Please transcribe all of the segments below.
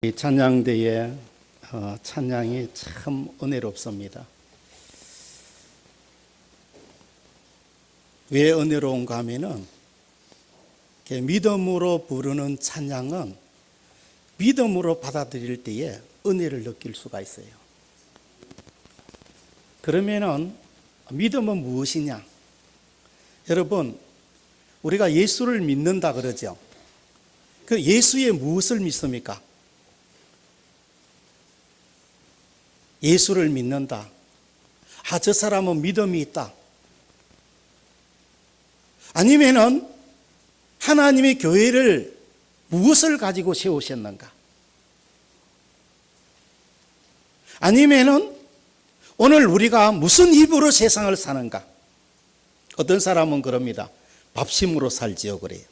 이 찬양대의 찬양이 참 은혜롭습니다. 왜 은혜로운가 하면은 믿음으로 부르는 찬양은 믿음으로 받아들일 때에 은혜를 느낄 수가 있어요. 그러면은 믿음은 무엇이냐? 여러분, 우리가 예수를 믿는다 그러죠. 그 예수의 무엇을 믿습니까? 예수를 믿는다. 저 사람은 믿음이 있다. 아니면은 하나님의 교회를 무엇을 가지고 세우셨는가? 아니면은 오늘 우리가 무슨 힘으로 세상을 사는가? 어떤 사람은 그럽니다. 밥심으로 살지요 그래요.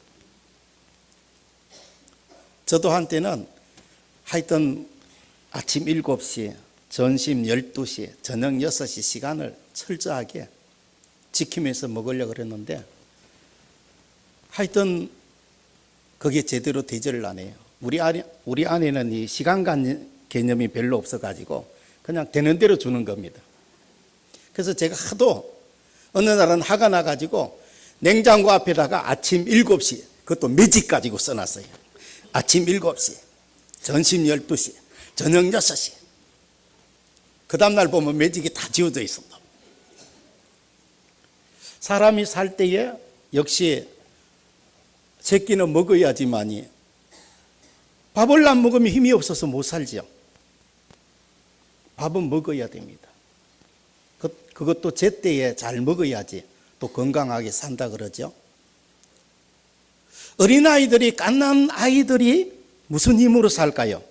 저도 한때는 하여튼 아침 7시, 점심 12시, 저녁 6시 시간을 철저하게 지키면서 먹으려고 그랬는데 하여튼 그게 제대로 되지를 않아요. 우리 안에는 이 시간 개념이 별로 없어가지고 그냥 되는 대로 주는 겁니다. 그래서 제가 하도 어느 날은 화가 나가지고 냉장고 앞에다가 아침 7시, 그것도 매직 가지고 써놨어요. 아침 7시, 점심 12시, 저녁 6시. 그 다음날 보면 매직이 다 지워져 있습니다. 사람이 살 때에 역시 새끼는 먹어야지만이 밥을 안 먹으면 힘이 없어서 못 살죠. 밥은 먹어야 됩니다. 그것도 제때에 잘 먹어야지 또 건강하게 산다 그러죠. 어린아이들이, 갓난 아이들이 무슨 힘으로 살까요?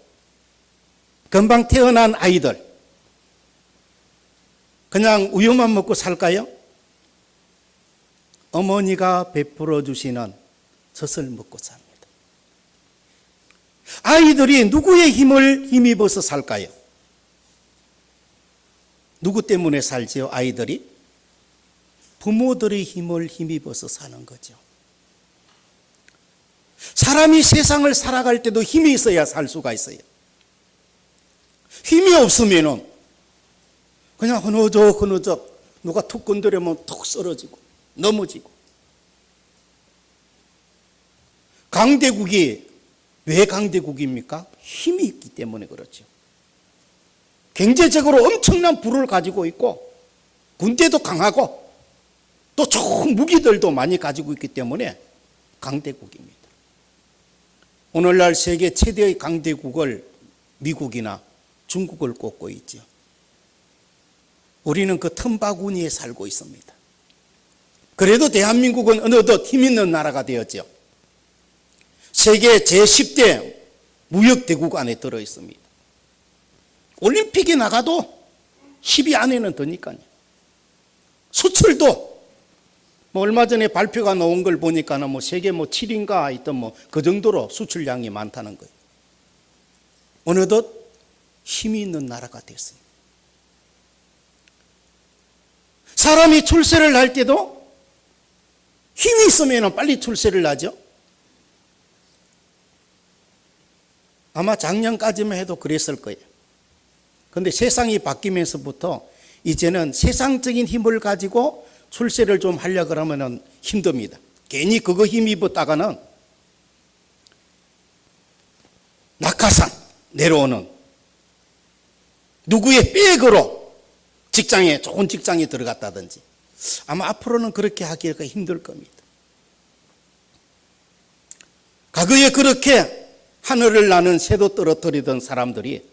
금방 태어난 아이들 그냥 우유만 먹고 살까요? 어머니가 베풀어 주시는 젖을 먹고 삽니다. 아이들이 누구의 힘을 힘입어서 살까요? 누구 때문에 살지요? 아이들이 부모들의 힘을 힘입어서 사는 거죠. 사람이 세상을 살아갈 때도 힘이 있어야 살 수가 있어요. 힘이 없으면은 그냥 흐느적 누가 툭 건드리면 툭 쓰러지고 넘어지고. 강대국이 왜 강대국입니까? 힘이 있기 때문에 그렇죠. 경제적으로 엄청난 부를 가지고 있고 군대도 강하고 또 좋은 무기들도 많이 가지고 있기 때문에 강대국입니다. 오늘날 세계 최대의 강대국을 미국이나 중국을 꼽고 있죠. 우리는 그 틈바구니에 살고 있습니다. 그래도 대한민국은 어느덧 힘 있는 나라가 되었죠. 세계 제10대 무역대국 안에 들어 있습니다. 올림픽에 나가도 10위 안에는 드니까요. 수출도 얼마 전에 발표가 나온 걸 보니까는 세계 7인가 하여튼 그 정도로 수출량이 많다는 거예요. 어느덧 힘이 있는 나라가 됐습니다. 사람이 출세를 할 때도 힘이 있으면 빨리 출세를 하죠. 아마 작년까지만 해도 그랬을 거예요. 그런데 세상이 바뀌면서부터 이제는 세상적인 힘을 가지고 출세를 좀 하려고 하면 힘듭니다. 괜히 그거 힘입었다가는 낙하산 내려오는 누구의 백으로 직장에, 좋은 직장에 들어갔다든지 아마 앞으로는 그렇게 하기가 힘들 겁니다. 과거에 그렇게 하늘을 나는 새도 떨어뜨리던 사람들이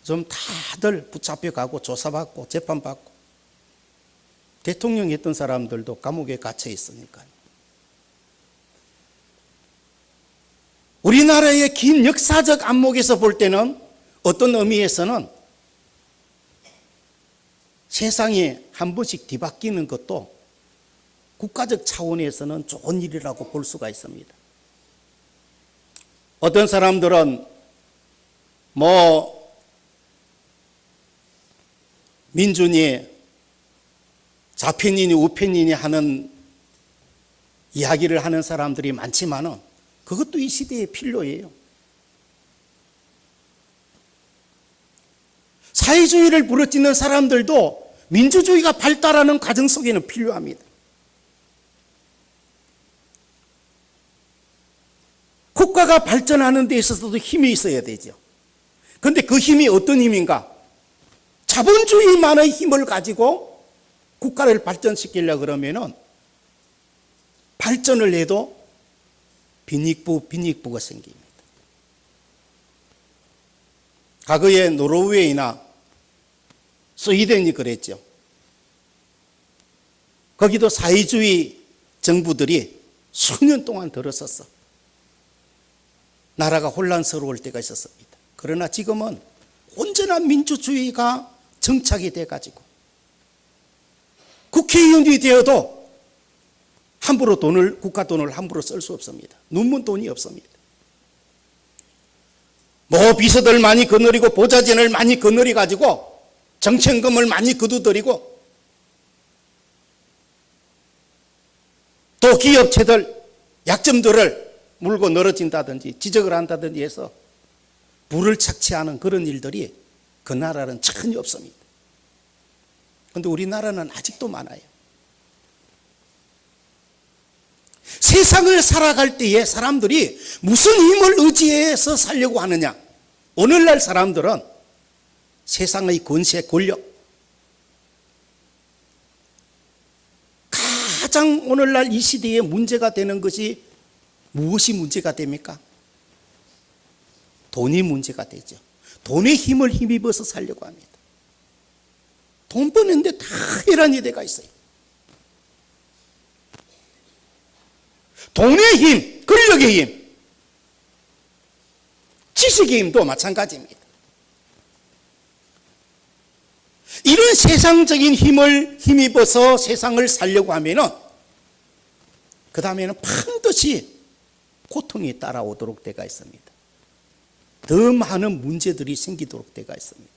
좀 다들 붙잡혀가고 조사받고 재판받고 대통령 했던 사람들도 감옥에 갇혀 있으니까요. 우리나라의 긴 역사적 안목에서 볼 때는 어떤 의미에서는 세상이 한 번씩 뒤바뀌는 것도 국가적 차원에서는 좋은 일이라고 볼 수가 있습니다. 어떤 사람들은 민준이 좌편이니 우편이니 하는 이야기를 하는 사람들이 많지만은 그것도 이 시대의 필요예요. 사회주의를 부르짖는 사람들도 민주주의가 발달하는 과정 속에는 필요합니다. 국가가 발전하는 데 있어서도 힘이 있어야 되죠. 그런데 그 힘이 어떤 힘인가? 자본주의만의 힘을 가지고 국가를 발전시키려고 그러면은 발전을 해도 빈익부가 생깁니다. 과거에 노르웨이나 스웨덴이 그랬죠. 거기도 사회주의 정부들이 수년 동안 들어섰어. 나라가 혼란스러울 때가 있었습니다. 그러나 지금은 온전한 민주주의가 정착이 돼가지고 국회의원이 되어도 함부로 국가 돈을 함부로 쓸 수 없습니다. 눈문 돈이 없습니다. 비서들 많이 거느리고 보좌진을 많이 거느리 가지고 정책금을 많이 거두들이고 또 기업체들 약점들을 물고 늘어진다든지 지적을 한다든지 해서 부를 착취하는 그런 일들이 그 나라는 전혀 없습니다. 그런데 우리나라는 아직도 많아요. 세상을 살아갈 때에 사람들이 무슨 힘을 의지해서 살려고 하느냐? 오늘날 사람들은 세상의 권세, 권력, 가장 오늘날 이 시대에 문제가 되는 것이 무엇이 문제가 됩니까? 돈이 문제가 되죠. 돈의 힘을 힘입어서 살려고 합니다. 돈 버는데 다 혈안이 돼가 있어요. 돈의 힘, 권력의 힘, 지식의 힘도 마찬가지입니다. 이런 세상적인 힘을 힘입어서 세상을 살려고 하면은 그 다음에는 반드시 고통이 따라오도록 때가 있습니다. 더 많은 문제들이 생기도록 때가 있습니다.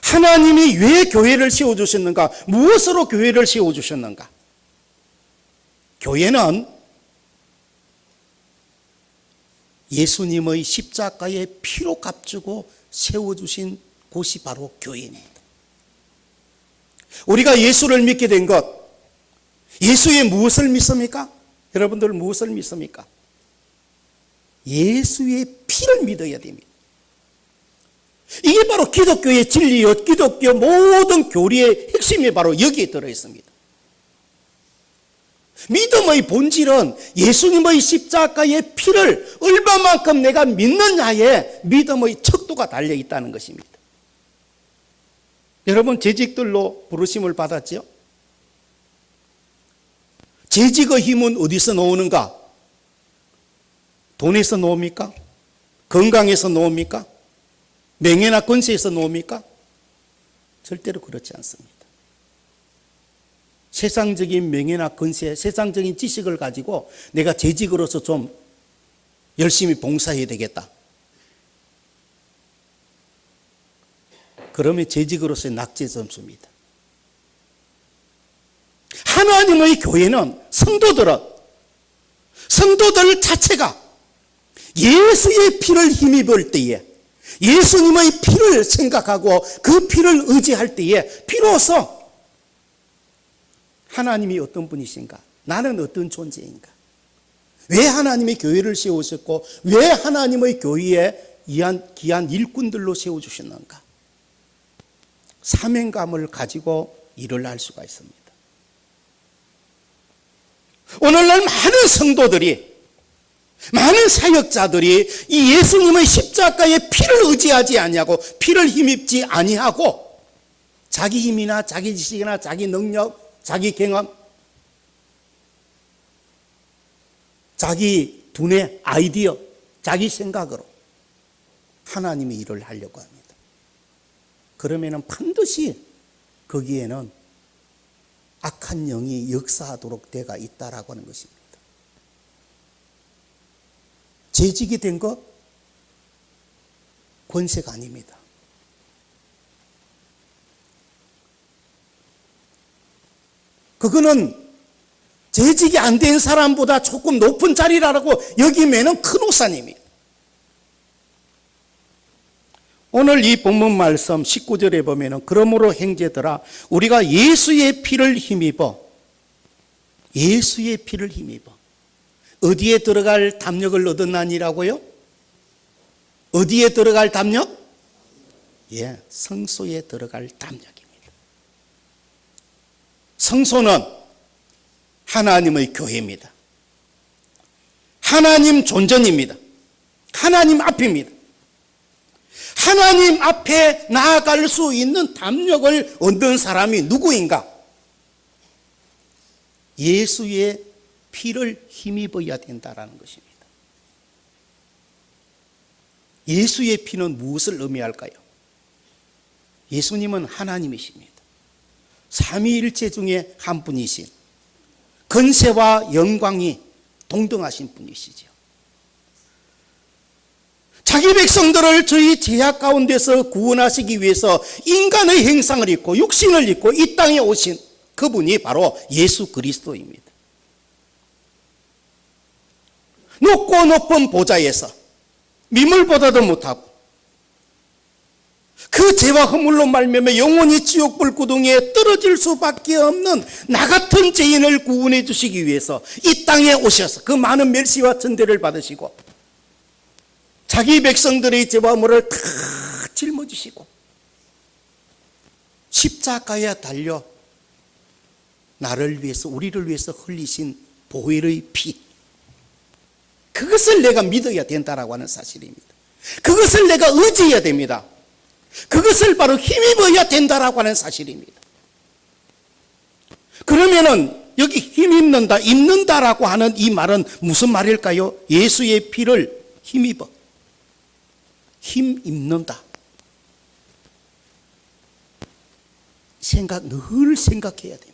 하나님이 왜 교회를 세워주셨는가? 무엇으로 교회를 세워주셨는가? 교회는 예수님의 십자가의 피로 값주고 세워주신 곳이 바로 교회입니다. 우리가 예수를 믿게 된 것, 예수의 무엇을 믿습니까? 여러분들 무엇을 믿습니까? 예수의 피를 믿어야 됩니다. 이게 바로 기독교의 진리요, 기독교 모든 교리의 핵심이 바로 여기에 들어있습니다. 믿음의 본질은 예수님의 십자가의 피를 얼마만큼 내가 믿느냐에 믿음의 척도가 달려있다는 것입니다. 여러분 재직들로 부르심을 받았죠? 재직의 힘은 어디서 나오는가? 돈에서 나옵니까? 건강에서 나옵니까? 명예나 권세에서 나옵니까? 절대로 그렇지 않습니다. 세상적인 명예나 권세, 세상적인 지식을 가지고 내가 재직으로서 좀 열심히 봉사해야 되겠다. 그러면 재직으로서의 낙제 점수입니다. 하나님의 교회는 성도들 자체가 예수의 피를 힘입을 때에, 예수님의 피를 생각하고 그 피를 의지할 때에 비로소 하나님이 어떤 분이신가? 나는 어떤 존재인가? 왜 하나님이 교회를 세우셨고 왜 하나님의 교회에 귀한 일꾼들로 세워주셨는가? 사명감을 가지고 일을 할 수가 있습니다. 오늘날 많은 성도들이, 많은 사역자들이 이 예수님의 십자가의 피를 의지하지 아니하고 피를 힘입지 아니하고 자기 힘이나 자기 지식이나 자기 능력, 자기 경험, 자기 두뇌, 아이디어, 자기 생각으로 하나님의 일을 하려고 합니다. 그러면은 반드시 거기에는 악한 영이 역사하도록 때가 있다라고 하는 것입니다. 재직이 된 것 권세가 아닙니다. 그거는 재직이 안 된 사람보다 조금 높은 자리라고 여기면은 큰 우산입니다. 오늘 이 본문 말씀 19절에 보면은 그러므로 형제들아 우리가 예수의 피를 힘입어 어디에 들어갈 담력을 얻었나니라고요? 어디에 들어갈 담력? 성소에 들어갈 담력입니다. 성소는 하나님의 교회입니다. 하나님 존전입니다. 하나님 앞입니다. 하나님 앞에 나아갈 수 있는 담력을 얻는 사람이 누구인가? 예수의 피를 힘입어야 된다는 것입니다. 예수의 피는 무엇을 의미할까요? 예수님은 하나님이십니다. 삼위일체 중에 한 분이신 권세와 영광이 동등하신 분이시죠. 자기 백성들을 저희 죄악 가운데서 구원하시기 위해서 인간의 형상을 입고 육신을 입고 이 땅에 오신 그분이 바로 예수 그리스도입니다. 높고 높은 보좌에서 미물보다도 못하고 그 죄와 허물로 말미암아 영원히 지옥불 구덩이에 떨어질 수밖에 없는 나 같은 죄인을 구원해 주시기 위해서 이 땅에 오셔서 그 많은 멸시와 천대를 받으시고 자기 백성들의 죄와 허물을 다 짊어지시고 십자가에 달려 나를 위해서 우리를 위해서 흘리신 보혈의 피, 그것을 내가 믿어야 된다라고 하는 사실입니다. 그것을 내가 의지해야 됩니다. 그것을 바로 힘입어야 된다라고 하는 사실입니다. 그러면은 여기 힘입는다, 입는다라고 하는 이 말은 무슨 말일까요? 예수의 피를 힘입어, 힘입는다. 늘 생각해야 됩니다.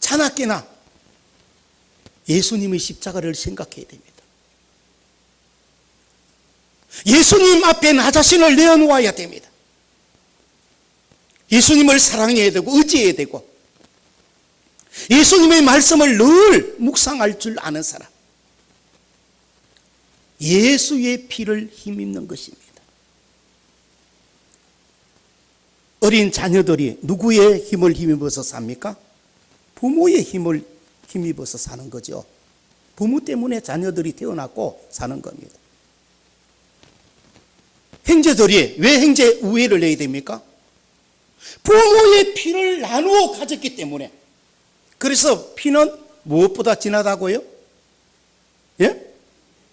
자나깨나 예수님의 십자가를 생각해야 됩니다. 예수님 앞에 나 자신을 내어놓아야 됩니다. 예수님을 사랑해야 되고 의지해야 되고 예수님의 말씀을 늘 묵상할 줄 아는 사람, 예수의 피를 힘입는 것입니다. 어린 자녀들이 누구의 힘을 힘입어서 삽니까? 부모의 힘을 힘입어서 사는 거죠. 부모 때문에 자녀들이 태어났고 사는 겁니다. 형제들이 왜 형제 우애를 내야 됩니까? 부모의 피를 나누어 가졌기 때문에. 그래서 피는 무엇보다 진하다고요?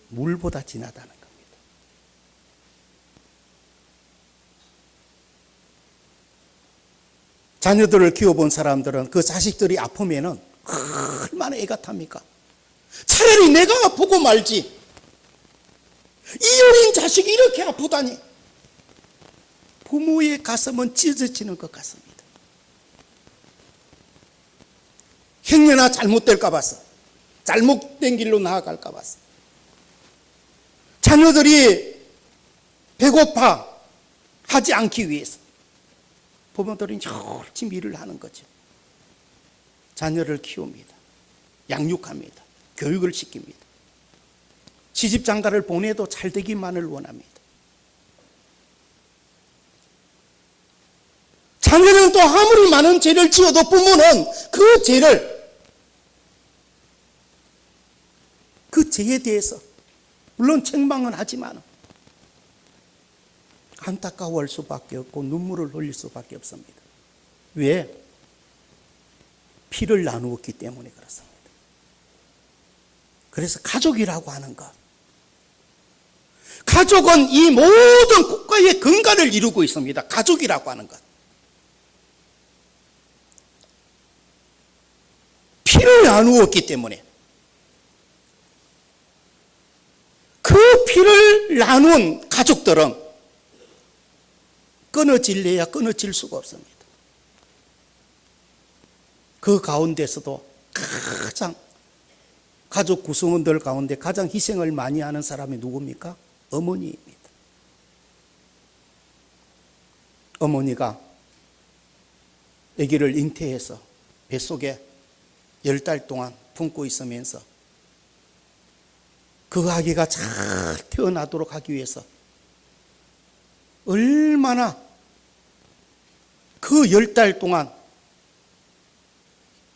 물보다 진하다는 겁니다. 자녀들을 키워본 사람들은 그 자식들이 아프면은 얼마나 애가 탑니까? 차라리 내가 아프고 말지. 이 어린 자식이 이렇게 아프다니. 부모의 가슴은 찢어지는 것 같습니다. 행여나 잘못될까 봐서, 잘못된 길로 나아갈까 봐서, 자녀들이 배고파 하지 않기 위해서 부모들은 열심히 일을 하는 거죠. 자녀를 키웁니다. 양육합니다. 교육을 시킵니다. 시집장가를 보내도 잘 되기만을 원합니다. 자녀는 또 아무리 많은 죄를 지어도 부모는 그 죄를, 그 죄에 대해서 물론 책망은 하지만 안타까워할 수밖에 없고 눈물을 흘릴 수밖에 없습니다. 왜? 피를 나누었기 때문에 그렇습니다. 그래서 가족이라고 하는 것, 가족은 이 모든 국가의 근간을 이루고 있습니다. 가족이라고 하는 것. 피를 나누었기 때문에 그 피를 나눈 가족들은 끊어질래야 끊어질 수가 없습니다. 그 가운데서도 가장 가족 구성원들 가운데 가장 희생을 많이 하는 사람이 누굽니까? 어머니입니다. 어머니가 아기를 잉태해서 뱃속에 10달 동안 품고 있으면서 그 아기가 잘 태어나도록 하기 위해서 얼마나 그 10달 동안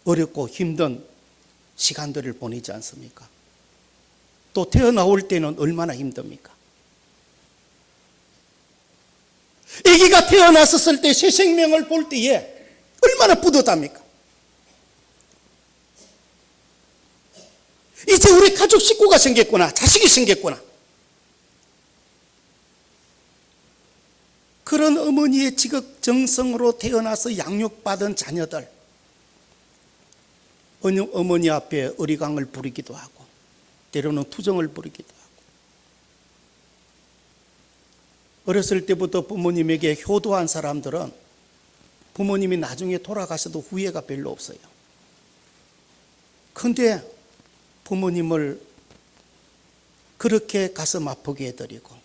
어렵고 힘든 시간들을 보내지 않습니까? 또 태어나올 때는 얼마나 힘듭니까? 아기가 태어났었을 때 새 생명을 볼 때에 얼마나 뿌듯합니까? 이제 우리 가족 식구가 생겼구나, 자식이 생겼구나. 그런 어머니의 지극정성으로 태어나서 양육받은 자녀들, 어머니 앞에 어리광을 부리기도 하고 때로는 투정을 부리기도 하고, 어렸을 때부터 부모님에게 효도한 사람들은 부모님이 나중에 돌아가셔도 후회가 별로 없어요. 그런데 부모님을 그렇게 가슴 아프게 해드리고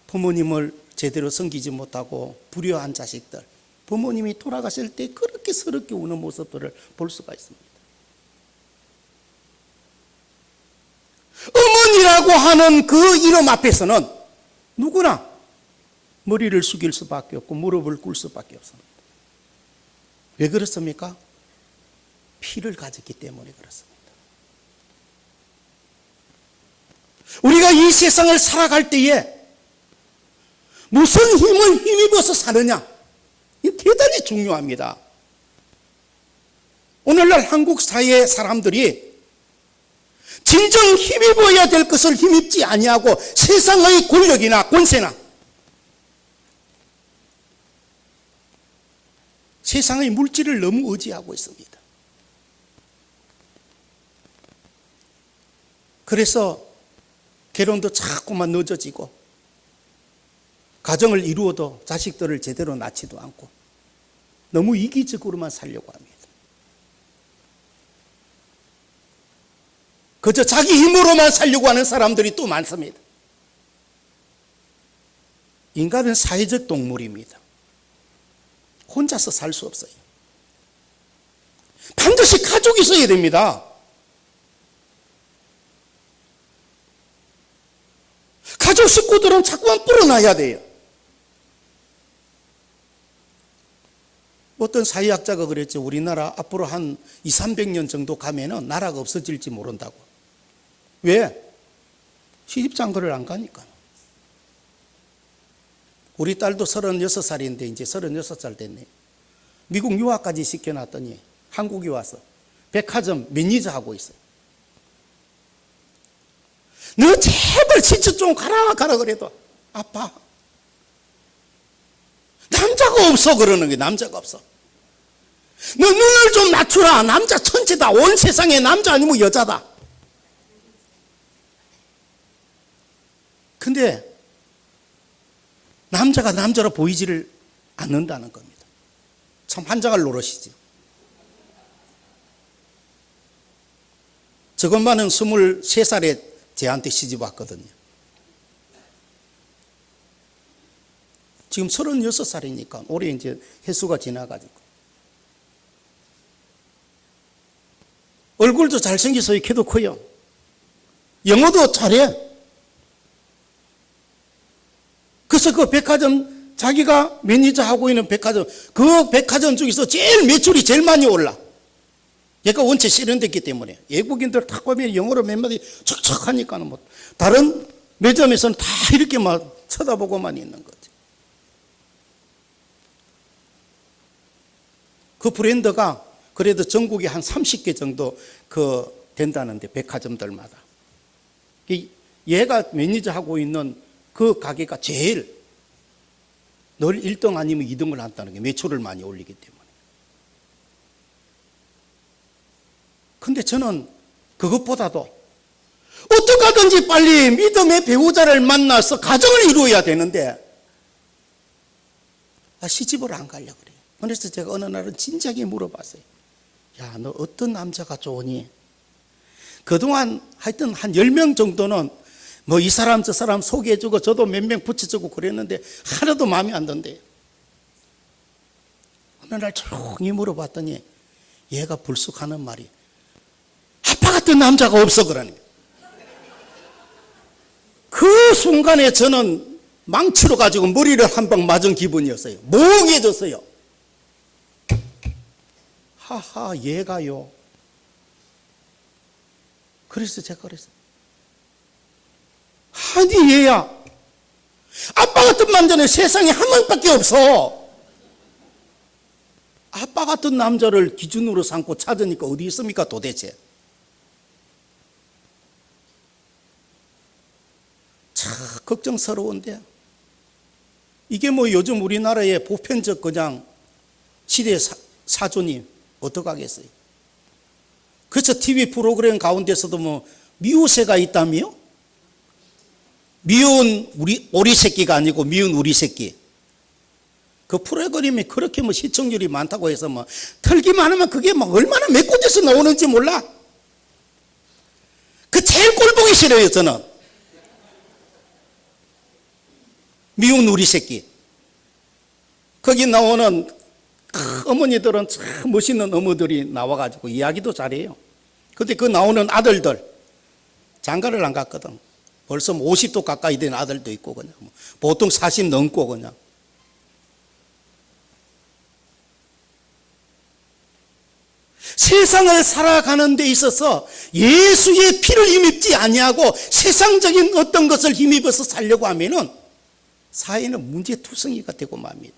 부모님을 제대로 섬기지 못하고 불효한 자식들, 부모님이 돌아가실 때 그렇게 서럽게 우는 모습들을 볼 수가 있습니다. 어머니라고 하는 그 이름 앞에서는 누구나 머리를 숙일 수밖에 없고 무릎을 꿇을 수밖에 없습니다. 왜 그렇습니까? 피를 가졌기 때문에 그렇습니다. 우리가 이 세상을 살아갈 때에 무슨 힘을 힘입어서 사느냐, 이 대단히 중요합니다. 오늘날 한국 사회의 사람들이 진정 힘입어야 될 것을 힘입지 아니하고 세상의 권력이나 권세나 세상의 물질을 너무 의지하고 있습니다. 그래서 결혼도 자꾸만 늦어지고 가정을 이루어도 자식들을 제대로 낳지도 않고 너무 이기적으로만 살려고 합니다. 그저 자기 힘으로만 살려고 하는 사람들이 또 많습니다. 인간은 사회적 동물입니다. 혼자서 살 수 없어요. 반드시 가족이 있어야 됩니다. 가족 식구들은 자꾸만 불어나야 돼요. 어떤 사회학자가 그랬죠. 우리나라 앞으로 한 200~300년 정도 가면은 나라가 없어질지 모른다고. 왜? 시집장가를 안 가니까. 우리 딸도 36살인데 이제 36살 됐네. 미국 유학까지 시켜놨더니 한국에 와서 백화점 매니저 하고 있어요. 너 제발 진짜 좀 가라 그래도 아빠 남자가 없어 그러는 게. 남자가 없어. 너 눈을 좀 낮추라. 남자 천재다. 온 세상에 남자 아니면 여자다. 근데 남자가 남자로 보이지를 않는다는 겁니다. 참 환장할 노릇이죠. 저것만은 23살에 제한테 시집 왔거든요. 지금 36살이니까 올해 이제 횟수가 지나가지고. 얼굴도 잘생겨서 키도 커요. 영어도 잘해. 그래서 그 백화점, 자기가 매니저 하고 있는 백화점, 그 백화점 중에서 제일 매출이 제일 많이 올라. 얘가 원체 세련됐기 때문에. 외국인들 탁 보면 영어로 몇 마디 척척 하니까는 뭐, 다른 매점에서는 다 이렇게 막 쳐다보고만 있는 거지. 그 브랜드가 그래도 전국에 한 30개 정도 된다는데, 백화점들마다. 얘가 매니저 하고 있는 그 가게가 제일 늘 1등 아니면 2등을 한다는 게 매출을 많이 올리기 때문에. 근데 저는 그것보다도 어떻게 하든지 빨리 믿음의 배우자를 만나서 가정을 이루어야 되는데 시집을 안 가려고 그래요. 그래서 제가 어느 날은 진작에 물어봤어요. 야, 너 어떤 남자가 좋으니? 그동안 하여튼 한 10명 정도는 뭐 이 사람 저 사람 소개해주고 저도 몇 명 붙여주고 그랬는데 하나도 마음에 안 든대요. 어느 날 조용히 물어봤더니 얘가 불쑥 하는 말이 아빠 같은 남자가 없어 그러니. 그 순간에 저는 망치로 가지고 머리를 한 방 맞은 기분이었어요. 멍해졌어요. 하하, 얘가요. 그래서 제가 그랬어요. 아니, 얘야. 아빠 같은 남자는 세상에 한 명밖에 없어. 아빠 같은 남자를 기준으로 삼고 찾으니까 어디 있습니까, 도대체? 참 걱정스러운데, 이게 뭐 요즘 우리나라의 보편적 그냥 시대 사조님 어떡하겠어요? 그래서 TV 프로그램 가운데서도 뭐 미우새가 있다며? 미운 오리 새끼가 아니고 미운 우리 새끼. 그 프로그램이 그렇게 뭐 시청률이 많다고 해서 뭐 틀기만 하면 그게 막 얼마나 몇 곳에서 나오는지 몰라. 그 제일 꼴 보기 싫어요, 저는. 미운 우리 새끼. 거기 나오는 어머니들은 참 멋있는 어머들이 나와가지고 이야기도 잘해요. 근데 그 나오는 아들들, 장가를 안 갔거든. 벌써 50도 가까이 된 아들도 있고, 그냥. 보통 40 넘고, 그냥. 세상을 살아가는 데 있어서 예수의 피를 힘입지 아니하고 세상적인 어떤 것을 힘입어서 살려고 하면은 사회는 문제투성이가 되고 맙니다.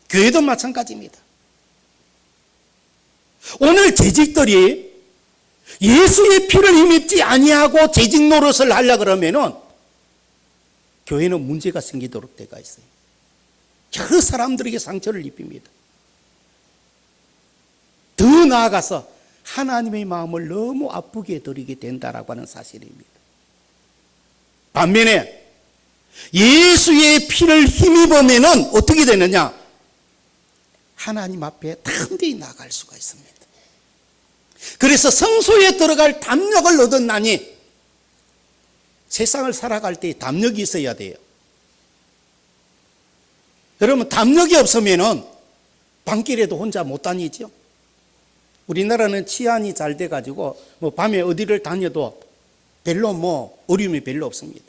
교회도 마찬가지입니다. 오늘 재직들이 예수의 피를 힘입지 아니하고 재직 노릇을 하려고 그러면은 교회는 문제가 생기도록 때가 있어요. 여러 사람들에게 상처를 입힙니다. 더 나아가서 하나님의 마음을 너무 아프게 드리게 된다라고 하는 사실입니다. 반면에 예수의 피를 힘입으면은 어떻게 되느냐? 하나님 앞에 담대히 나갈 수가 있습니다. 그래서 성소에 들어갈 담력을 얻었나니 세상을 살아갈 때 담력이 있어야 돼요. 여러분, 담력이 없으면은 밤길에도 혼자 못 다니죠. 우리나라는 치안이 잘 돼가지고 뭐 밤에 어디를 다녀도 별로 뭐 어려움이 별로 없습니다.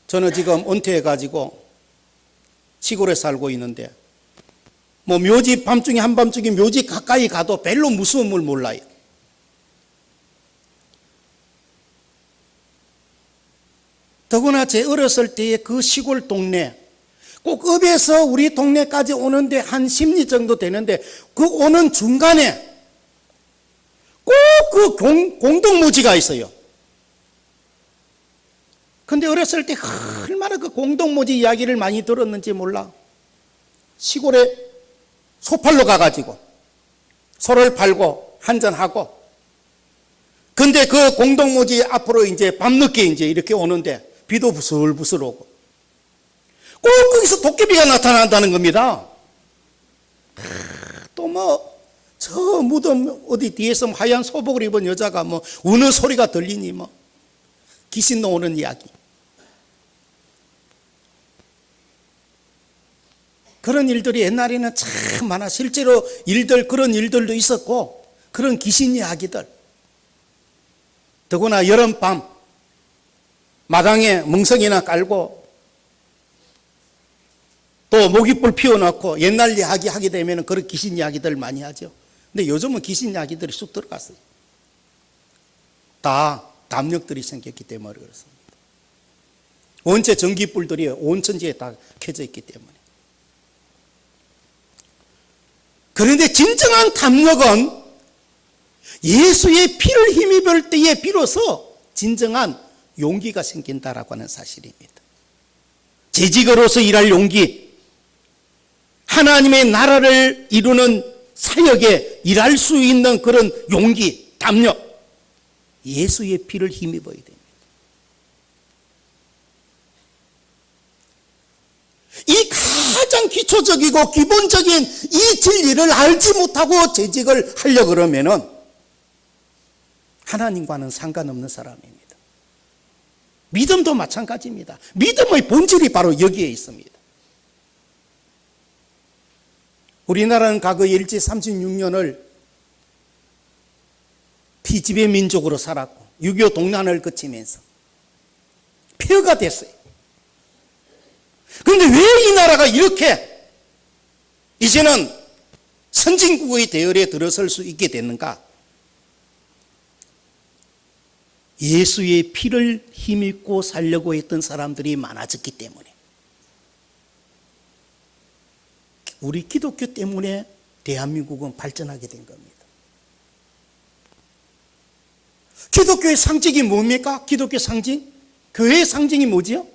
저는 지금 은퇴해가지고 시골에 살고 있는데 뭐 묘지 밤중에 한밤중에 묘지 가까이 가도 별로 무서움을 몰라요. 더구나 제 어렸을 때의 그 시골 동네, 꼭 읍에서 우리 동네까지 오는데 한 10리 정도 되는데 그 오는 중간에 꼭 그 공동묘지가 있어요. 근데 어렸을 때 얼마나 그 공동묘지 이야기를 많이 들었는지 몰라. 시골에 소팔로 가가지고 소를 팔고 한잔하고, 근데 그 공동묘지 앞으로 이제 밤늦게 이제 이렇게 오는데 비도 부슬부슬 오고 꼭 거기서 도깨비가 나타난다는 겁니다. 또 뭐 저 무덤 어디 뒤에서 하얀 소복을 입은 여자가 뭐 우는 소리가 들리니 뭐 귀신 나오는 이야기. 그런 일들이 옛날에는 참 많아. 실제로 그런 일들도 있었고, 그런 귀신 이야기들. 더구나 여름밤 마당에 멍석이나 깔고 또 모깃불 피워놓고 옛날 이야기 하게 되면 그런 귀신 이야기들 많이 하죠. 근데 요즘은 귀신 이야기들이 쑥 들어갔어요. 다 담력들이 생겼기 때문에 그렇습니다. 원체 전기불들이 온 천지에 다 켜져 있기 때문에. 그런데 진정한 담력은 예수의 피를 힘입을 때에 비로소 진정한 용기가 생긴다라고 하는 사실입니다. 재직으로서 일할 용기, 하나님의 나라를 이루는 사역에 일할 수 있는 그런 용기, 담력, 예수의 피를 힘입어야 됩니다. 이 가장 기초적이고 기본적인 이 진리를 알지 못하고 재직을 하려고 그러면은 하나님과는 상관없는 사람입니다. 믿음도 마찬가지입니다. 믿음의 본질이 바로 여기에 있습니다. 우리나라는 과거 일제 36년을 피지배 민족으로 살았고 6.25 동란을 거치면서 폐허가 됐어요. 그런데 왜 이 나라가 이렇게 이제는 선진국의 대열에 들어설 수 있게 됐는가? 예수의 피를 힘입고 살려고 했던 사람들이 많아졌기 때문에, 우리 기독교 때문에 대한민국은 발전하게 된 겁니다. 기독교의 상징이 뭡니까? 기독교 상징? 교회의 상징이 뭐지요?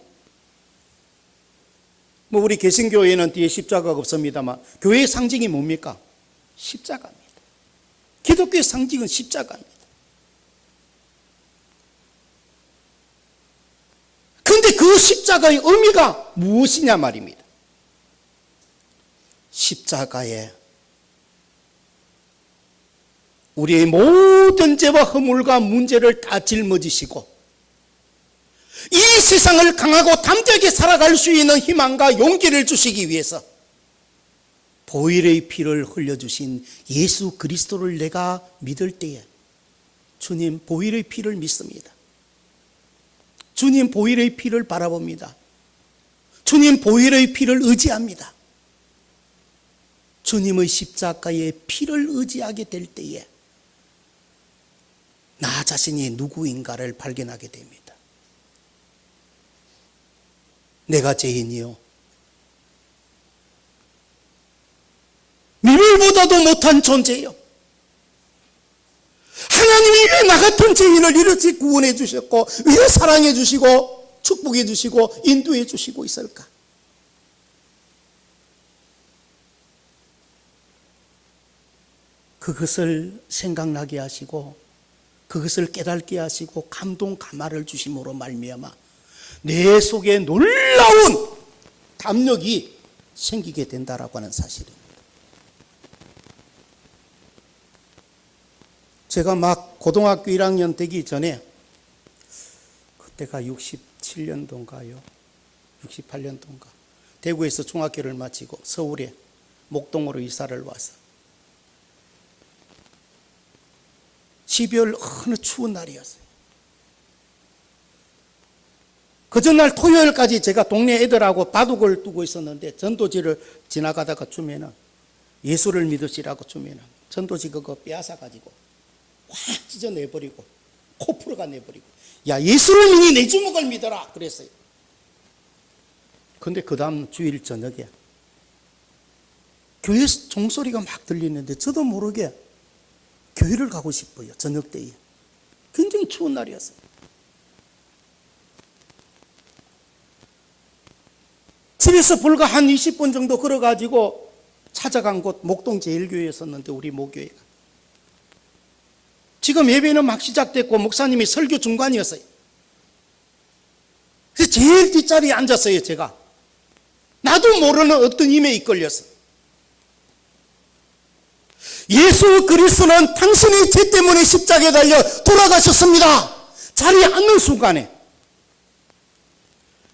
뭐 우리 개신교회는 뒤에 십자가가 없습니다만 교회의 상징이 뭡니까? 십자가입니다. 기독교의 상징은 십자가입니다. 그런데 그 십자가의 의미가 무엇이냐 말입니다. 십자가에 우리의 모든 죄와 허물과 문제를 다 짊어지시고 이 세상을 강하고 담대하게 살아갈 수 있는 희망과 용기를 주시기 위해서 보혈의 피를 흘려주신 예수 그리스도를 내가 믿을 때에, 주님 보혈의 피를 믿습니다. 주님 보혈의 피를 바라봅니다. 주님 보혈의 피를 의지합니다. 주님의 십자가의 피를 의지하게 될 때에 나 자신이 누구인가를 발견하게 됩니다. 내가 죄인이요, 미물보다도 못한 존재요, 하나님이 왜 나 같은 죄인을 이렇게 구원해 주셨고 왜 사랑해 주시고 축복해 주시고 인도해 주시고 있을까? 그것을 생각나게 하시고 그것을 깨닫게 하시고 감동 감화를 주심으로 말미암아 내 속에 놀라운 담력이 생기게 된다라고 하는 사실입니다. 제가 막 고등학교 1학년 되기 전에, 그때가 67년도인가요? 68년도인가? 대구에서 중학교를 마치고 서울에 목동으로 이사를 와서 12월 어느 추운 날이었어요. 그 전날 토요일까지 제가 동네 애들하고 바둑을 두고 있었는데, 전도지를 지나가다가 주면은 예수를 믿으시라고 주면은 전도지 그거 빼앗아가지고 확 찢어내버리고 코 풀어가 내버리고, 야 예수를 믿니 내 주먹을 믿어라 그랬어요. 근데 그 다음 주일 저녁에 교회 종소리가 막 들리는데 저도 모르게 교회를 가고 싶어요. 저녁 때에 굉장히 추운 날이었어요. 집에서 불과 한 20분 정도 걸어가지고 찾아간 곳 목동 제일교회였었는데, 우리 모교회가 지금 예배는 막 시작됐고 목사님이 설교 중간이었어요. 그래서 제일 뒷자리에 앉았어요. 제가 나도 모르는 어떤 힘에 이끌려서, 예수 그리스도는 당신의 죄 때문에 십자가에 달려 돌아가셨습니다. 자리에 앉는 순간에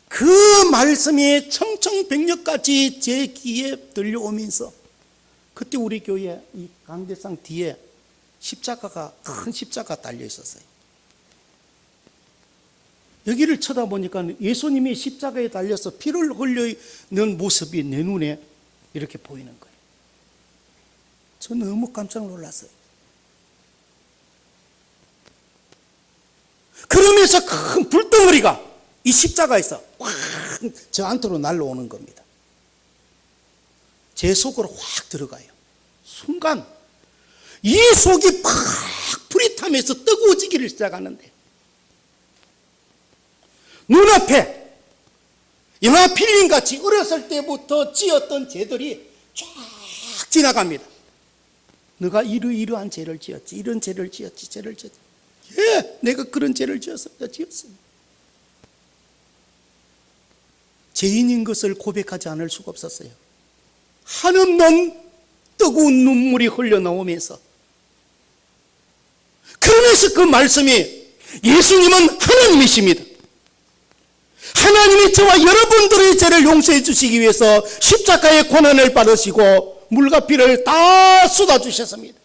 그 말씀이 청청백력같이 제 귀에 들려오면서, 그때 우리 교회 이 강대상 뒤에 십자가가, 큰 십자가 달려 있었어요. 여기를 쳐다보니까 예수님이 십자가에 달려서 피를 흘리는 모습이 내 눈에 이렇게 보이는 거예요. 저 너무 깜짝 놀랐어요. 그러면서 큰 불덩어리가 이 십자가에서 확 저 안으로 날라오는 겁니다. 제 속으로 확 들어가요. 순간 이 속이 팍 불이 타면서 뜨거워지기를 시작하는데, 눈앞에 영화 필름같이 어렸을 때부터 지었던 죄들이 쫙 지나갑니다. 너가 이러이러한 죄를 지었지, 이런 죄를 지었지, 죄를 지었지. 예, 내가 그런 죄를 지었습니다. 죄인인 것을 고백하지 않을 수가 없었어요. 한없는 뜨거운 눈물이 흘러나오면서, 그러면서 그 말씀이, 예수님은 하나님이십니다. 하나님이 저와 여러분들의 죄를 용서해 주시기 위해서 십자가의 고난을 받으시고 물과 피를 다 쏟아주셨습니다.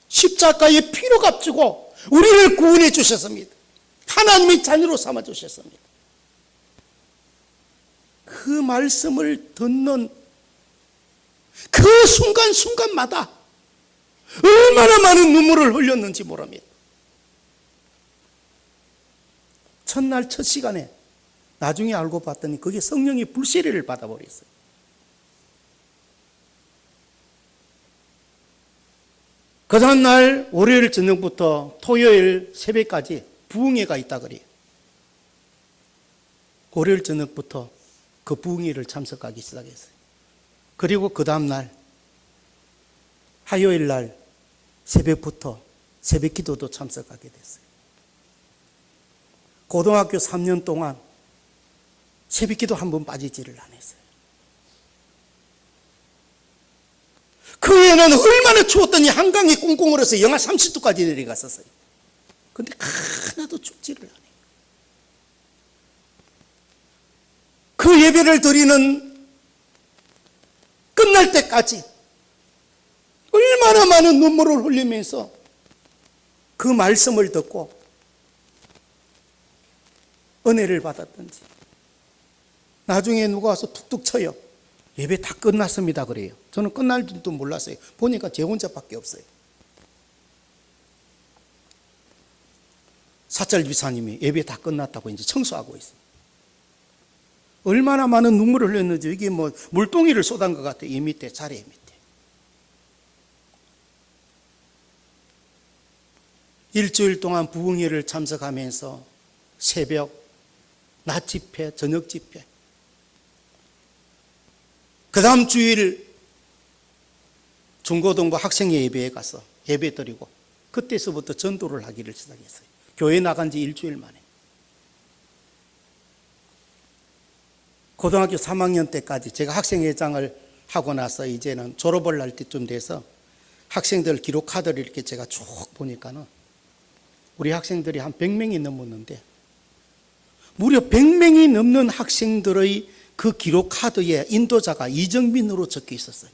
십자가의 피로 값주고 우리를 구원해 주셨습니다. 하나님의 자녀로 삼아주셨습니다. 그 말씀을 듣는 그 순간순간마다 얼마나 많은 눈물을 흘렸는지 모릅니다. 첫날 첫 시간에 나중에 알고 봤더니 그게 성령이 불세례를 받아버렸어요. 그 다음날 월요일 저녁부터 토요일 새벽까지 부흥회가 있다 그래요. 월요일 저녁부터 그 부흥회를 참석하기 시작했어요. 그리고 그 다음날 화요일 날 새벽부터 새벽 기도도 참석하게 됐어요. 고등학교 3년 동안 새벽 기도 한 번 빠지지를 않았어요. 그 해에는 얼마나 추웠더니 한강이 꽁꽁 얼어서 영하 30도까지 내려갔었어요. 근데 하나도 춥지를 않아요. 그 예배를 드리는 끝날 때까지 얼마나 많은 눈물을 흘리면서 그 말씀을 듣고 은혜를 받았던지. 나중에 누가 와서 툭툭 쳐요. 예배 다 끝났습니다 그래요. 저는 끝날 줄도 몰랐어요. 보니까 제 혼자밖에 없어요. 사찰비사님이 예배 다 끝났다고 이제 청소하고 있어요. 얼마나 많은 눈물을 흘렸는지 이게 뭐 물동이를 쏟은 것 같아요. 이 밑에 자리 밑에. 일주일 동안 부흥회를 참석하면서 새벽, 낮 집회, 저녁 집회. 그 다음 주일 중고등부 학생 예배에 가서 예배 드리고 그때서부터 전도를 하기를 시작했어요. 교회 나간 지 일주일 만에. 고등학교 3학년 때까지 제가 학생회장을 하고 나서 이제는 졸업을 할 때쯤 돼서 학생들 기록 카드를 이렇게 제가 쭉 보니까는 우리 학생들이 한 100명이 넘었는데 무려 100명이 넘는 학생들의 그 기록 카드에 인도자가 이정민으로 적혀 있었어요.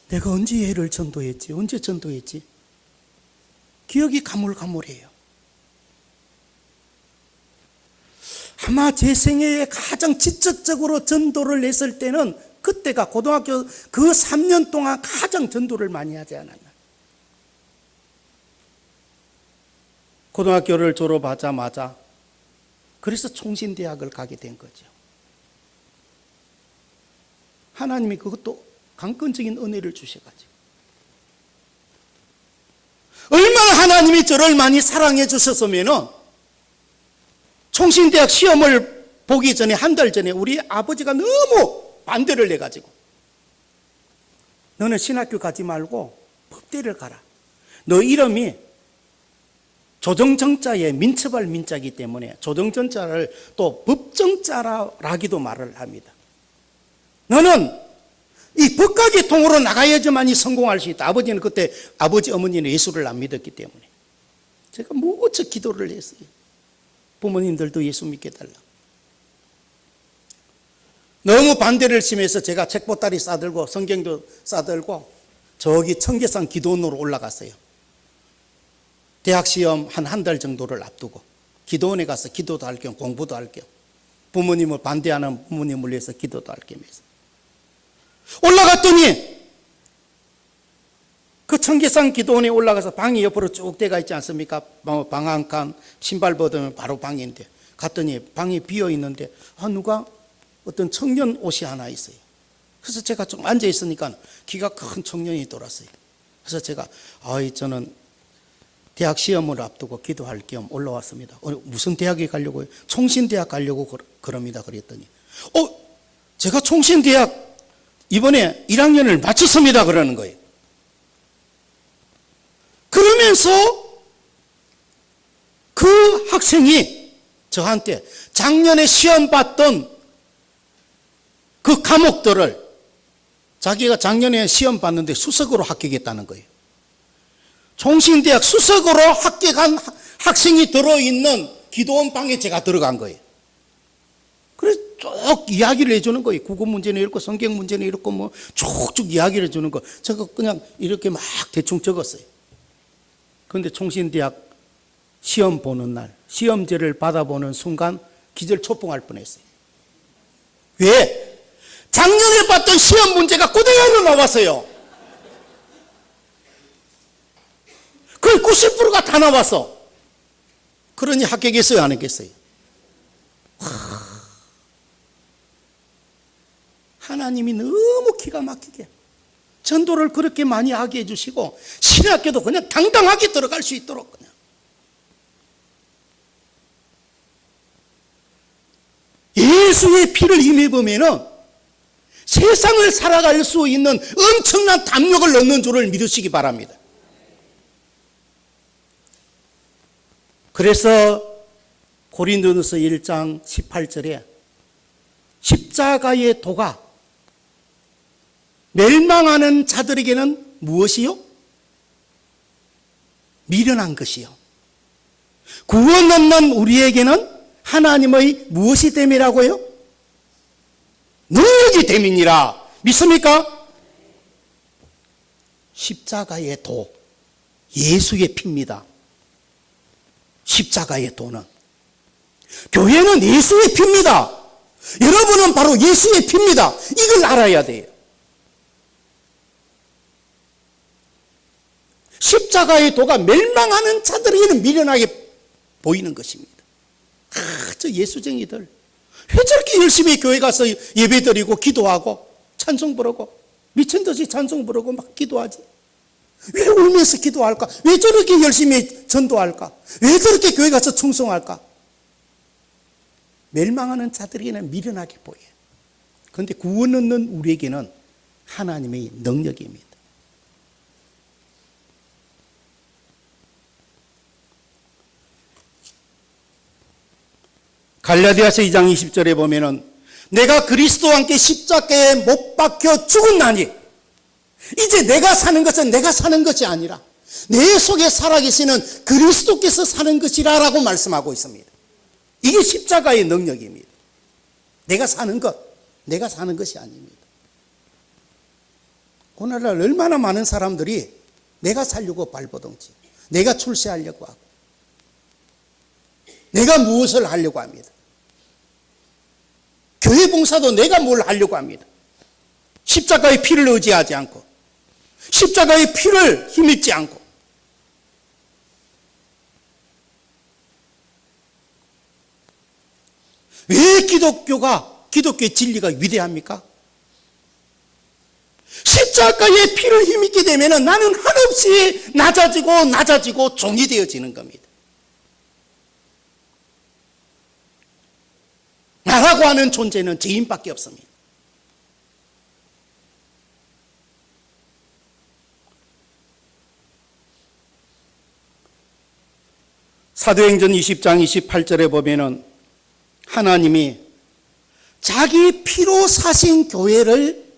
내가 언제 얘를 전도했지? 언제 전도했지? 기억이 가물가물해요. 아마 제 생애에 가장 지적적으로 전도를 했을 때는 그때가 고등학교 그 3년 동안 가장 전도를 많이 하지 않았나. 고등학교를 졸업하자마자 그래서 총신대학을 가게 된 거죠. 하나님이 그것도 강권적인 은혜를 주셔가지고 얼마나 하나님이 저를 많이 사랑해 주셨으면은 총신대학 시험을 보기 전에 한 달 전에 우리 아버지가 너무 반대를 해가지고 너는 신학교 가지 말고 법대를 가라. 너 이름이 조정정자에 민첩할 민자이기 때문에 조정정자를 또 법정자라기도 말을 합니다. 너는 이 법가계 통으로 나가야지만이 성공할 수 있다. 아버지는 그때 아버지 어머니는 예수를 안 믿었기 때문에 제가 무척 기도를 했어요. 부모님들도 예수 믿게 달라. 너무 반대를 심해서 제가 책보따리 싸들고 성경도 싸들고 저기 청계산 기도원으로 올라갔어요. 대학 시험 한 달 정도를 앞두고 기도원에 가서 기도도 할 겸 공부도 할 겸 부모님을 반대하는 부모님을 위해서 기도도 할 겸해서 올라갔더니 그 청계산 기도원에 올라가서 방이 옆으로 쭉 돼가 있지 않습니까? 방 한 칸 신발 벗으면 바로 방인데 갔더니 방이 비어 있는데 누가 어떤 청년 옷이 하나 있어요. 그래서 제가 좀 앉아 있으니까 키가 큰 청년이 돌았어요. 그래서 제가 저는 대학 시험을 앞두고 기도할 겸 올라왔습니다. 무슨 대학에 가려고요? 총신대학 가려고 그럽니다. 그랬더니 제가 총신대학 이번에 1학년을 마쳤습니다. 그러는 거예요. 그러면서 그 학생이 저한테 작년에 시험 봤던 그 과목들을 자기가 작년에 시험 봤는데 수석으로 합격했다는 거예요. 총신대학 수석으로 합격한 학생이 들어있는 기도원 방에 제가 들어간 거예요. 그래서 쭉 이야기를 해주는 거예요. 국어 문제는 이렇고 성경 문제는 이렇고 뭐 쭉쭉 이야기를 해주는 거. 제가 그냥 이렇게 막 대충 적었어요. 그런데 총신대학 시험 보는 날, 시험지를 받아보는 순간 기절초풍할 뻔했어요. 왜? 작년에 봤던 시험 문제가 그대로 나왔어요. 거의 90%가 다 나왔어. 그러니 합격했어요, 안 했겠어요? 하나님이 너무 기가 막히게 전도를 그렇게 많이 하게 해주시고 신학교도 그냥 당당하게 들어갈 수 있도록 그냥. 예수의 피를 힘입으면은 세상을 살아갈 수 있는 엄청난 담력을 얻는 줄을 믿으시기 바랍니다. 그래서 고린도전서 1장 18절에 십자가의 도가 멸망하는 자들에게는 무엇이요? 미련한 것이요. 구원 얻는 우리에게는 하나님의 무엇이 됨이라고요? 능력이 됨이니라. 믿습니까? 십자가의 도, 예수의 피입니다. 십자가의 도는. 교회는 예수의 피입니다. 여러분은 바로 예수의 피입니다. 이걸 알아야 돼요. 십자가의 도가 멸망하는 자들에게는 미련하게 보이는 것입니다. 저 예수쟁이들 왜 저렇게 열심히 교회 가서 예배드리고 기도하고 찬송 부르고 미친듯이 찬송 부르고 막 기도하지? 왜 울면서 기도할까? 왜 저렇게 열심히 전도할까? 왜 저렇게 교회 가서 충성할까? 멸망하는 자들에게는 미련하게 보여요. 그런데 구원 얻는 우리에게는 하나님의 능력입니다. 갈라디아서 2장 20절에 보면은 내가 그리스도와 함께 십자가에 못 박혀 죽었나니 이제 내가 사는 것은 내가 사는 것이 아니라 내 속에 살아계시는 그리스도께서 사는 것이라 라고 말씀하고 있습니다. 이게 십자가의 능력입니다. 내가 사는 것, 내가 사는 것이 아닙니다. 오늘날 얼마나 많은 사람들이 내가 살려고 발버둥치, 내가 출세하려고 하고 내가 무엇을 하려고 합니다. 교회 봉사도 내가 뭘 하려고 합니다. 십자가의 피를 의지하지 않고 십자가의 피를 힘입지 않고 왜 기독교의 진리가 위대합니까? 십자가의 피를 힘입게 되면 나는 한없이 낮아지고 종이 되어지는 겁니다. 나라고 하는 존재는 죄인밖에 없습니다. 사도행전 20장 28절에 보면은 하나님이 자기 피로 사신 교회를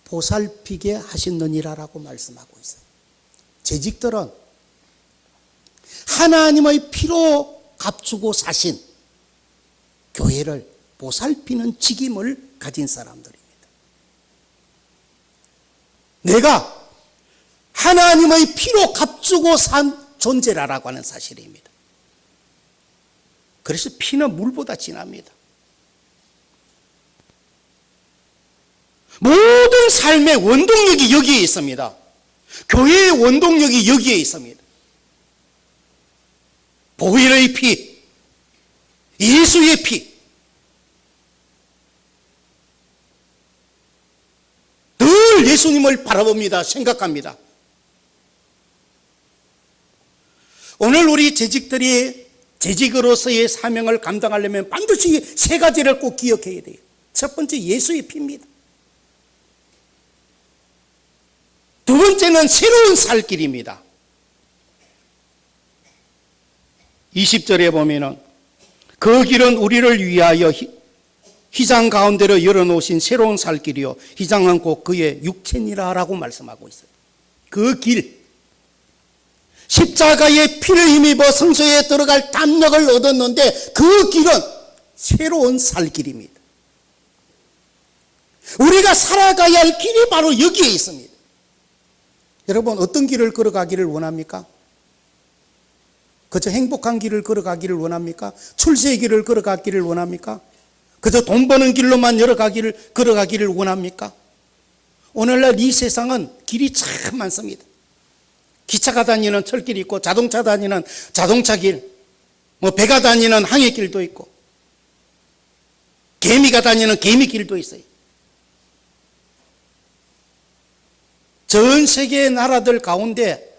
보살피게 하셨느니라라고 말씀하고 있어요. 재직들은 하나님의 피로 값주고 사신 교회를 보살피는 직임을 가진 사람들입니다. 내가 하나님의 피로 값주고 산 존재라고 하는 사실입니다. 그래서 피는 물보다 진합니다. 모든 삶의 원동력이 여기에 있습니다. 교회의 원동력이 여기에 있습니다. 보혈의 피, 예수의 피. 늘 예수님을 바라봅니다. 생각합니다. 오늘 우리 재직들이 재직으로서의 사명을 감당하려면 반드시 세 가지를 꼭 기억해야 돼요. 첫 번째, 예수의 피입니다. 두 번째는 새로운 살 길입니다. 20절에 보면은 그 길은 우리를 위하여 휘장 가운데로 열어놓으신 새로운 살 길이요 휘장은 곧 그의 육체니라 라고 말씀하고 있어요. 그 길, 십자가의 피를 힘입어 성소에 들어갈 담력을 얻었는데 그 길은 새로운 살 길입니다. 우리가 살아가야 할 길이 바로 여기에 있습니다. 여러분, 어떤 길을 걸어가기를 원합니까? 그저 행복한 길을 걸어가기를 원합니까? 출세의 길을 걸어가기를 원합니까? 그저 돈 버는 길로만 걸어가기를 원합니까? 오늘날 이 세상은 길이 참 많습니다. 기차가 다니는 철길이 있고, 자동차 다니는 자동차 길, 배가 다니는 항해길도 있고, 개미가 다니는 개미길도 있어요. 전 세계의 나라들 가운데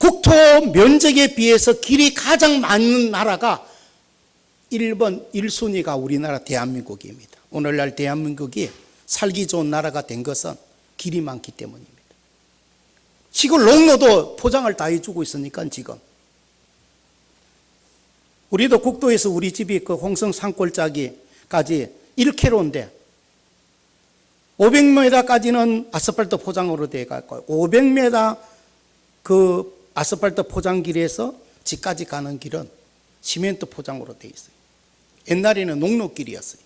국토 면적에 비해서 길이 가장 많은 나라가 1번, 1순위가 우리나라 대한민국입니다. 오늘날 대한민국이 살기 좋은 나라가 된 것은 길이 많기 때문입니다. 시골 농로도 포장을 다 해주고 있으니까 지금. 우리도 국도에서 우리 집이 그 홍성 산골짜기까지 1km인데 500m까지는 아스팔트 포장으로 되어 있고 500m 그 아스팔트 포장길에서 집까지 가는 길은 시멘트 포장으로 되어 있어요. 옛날에는 농로길이었어요.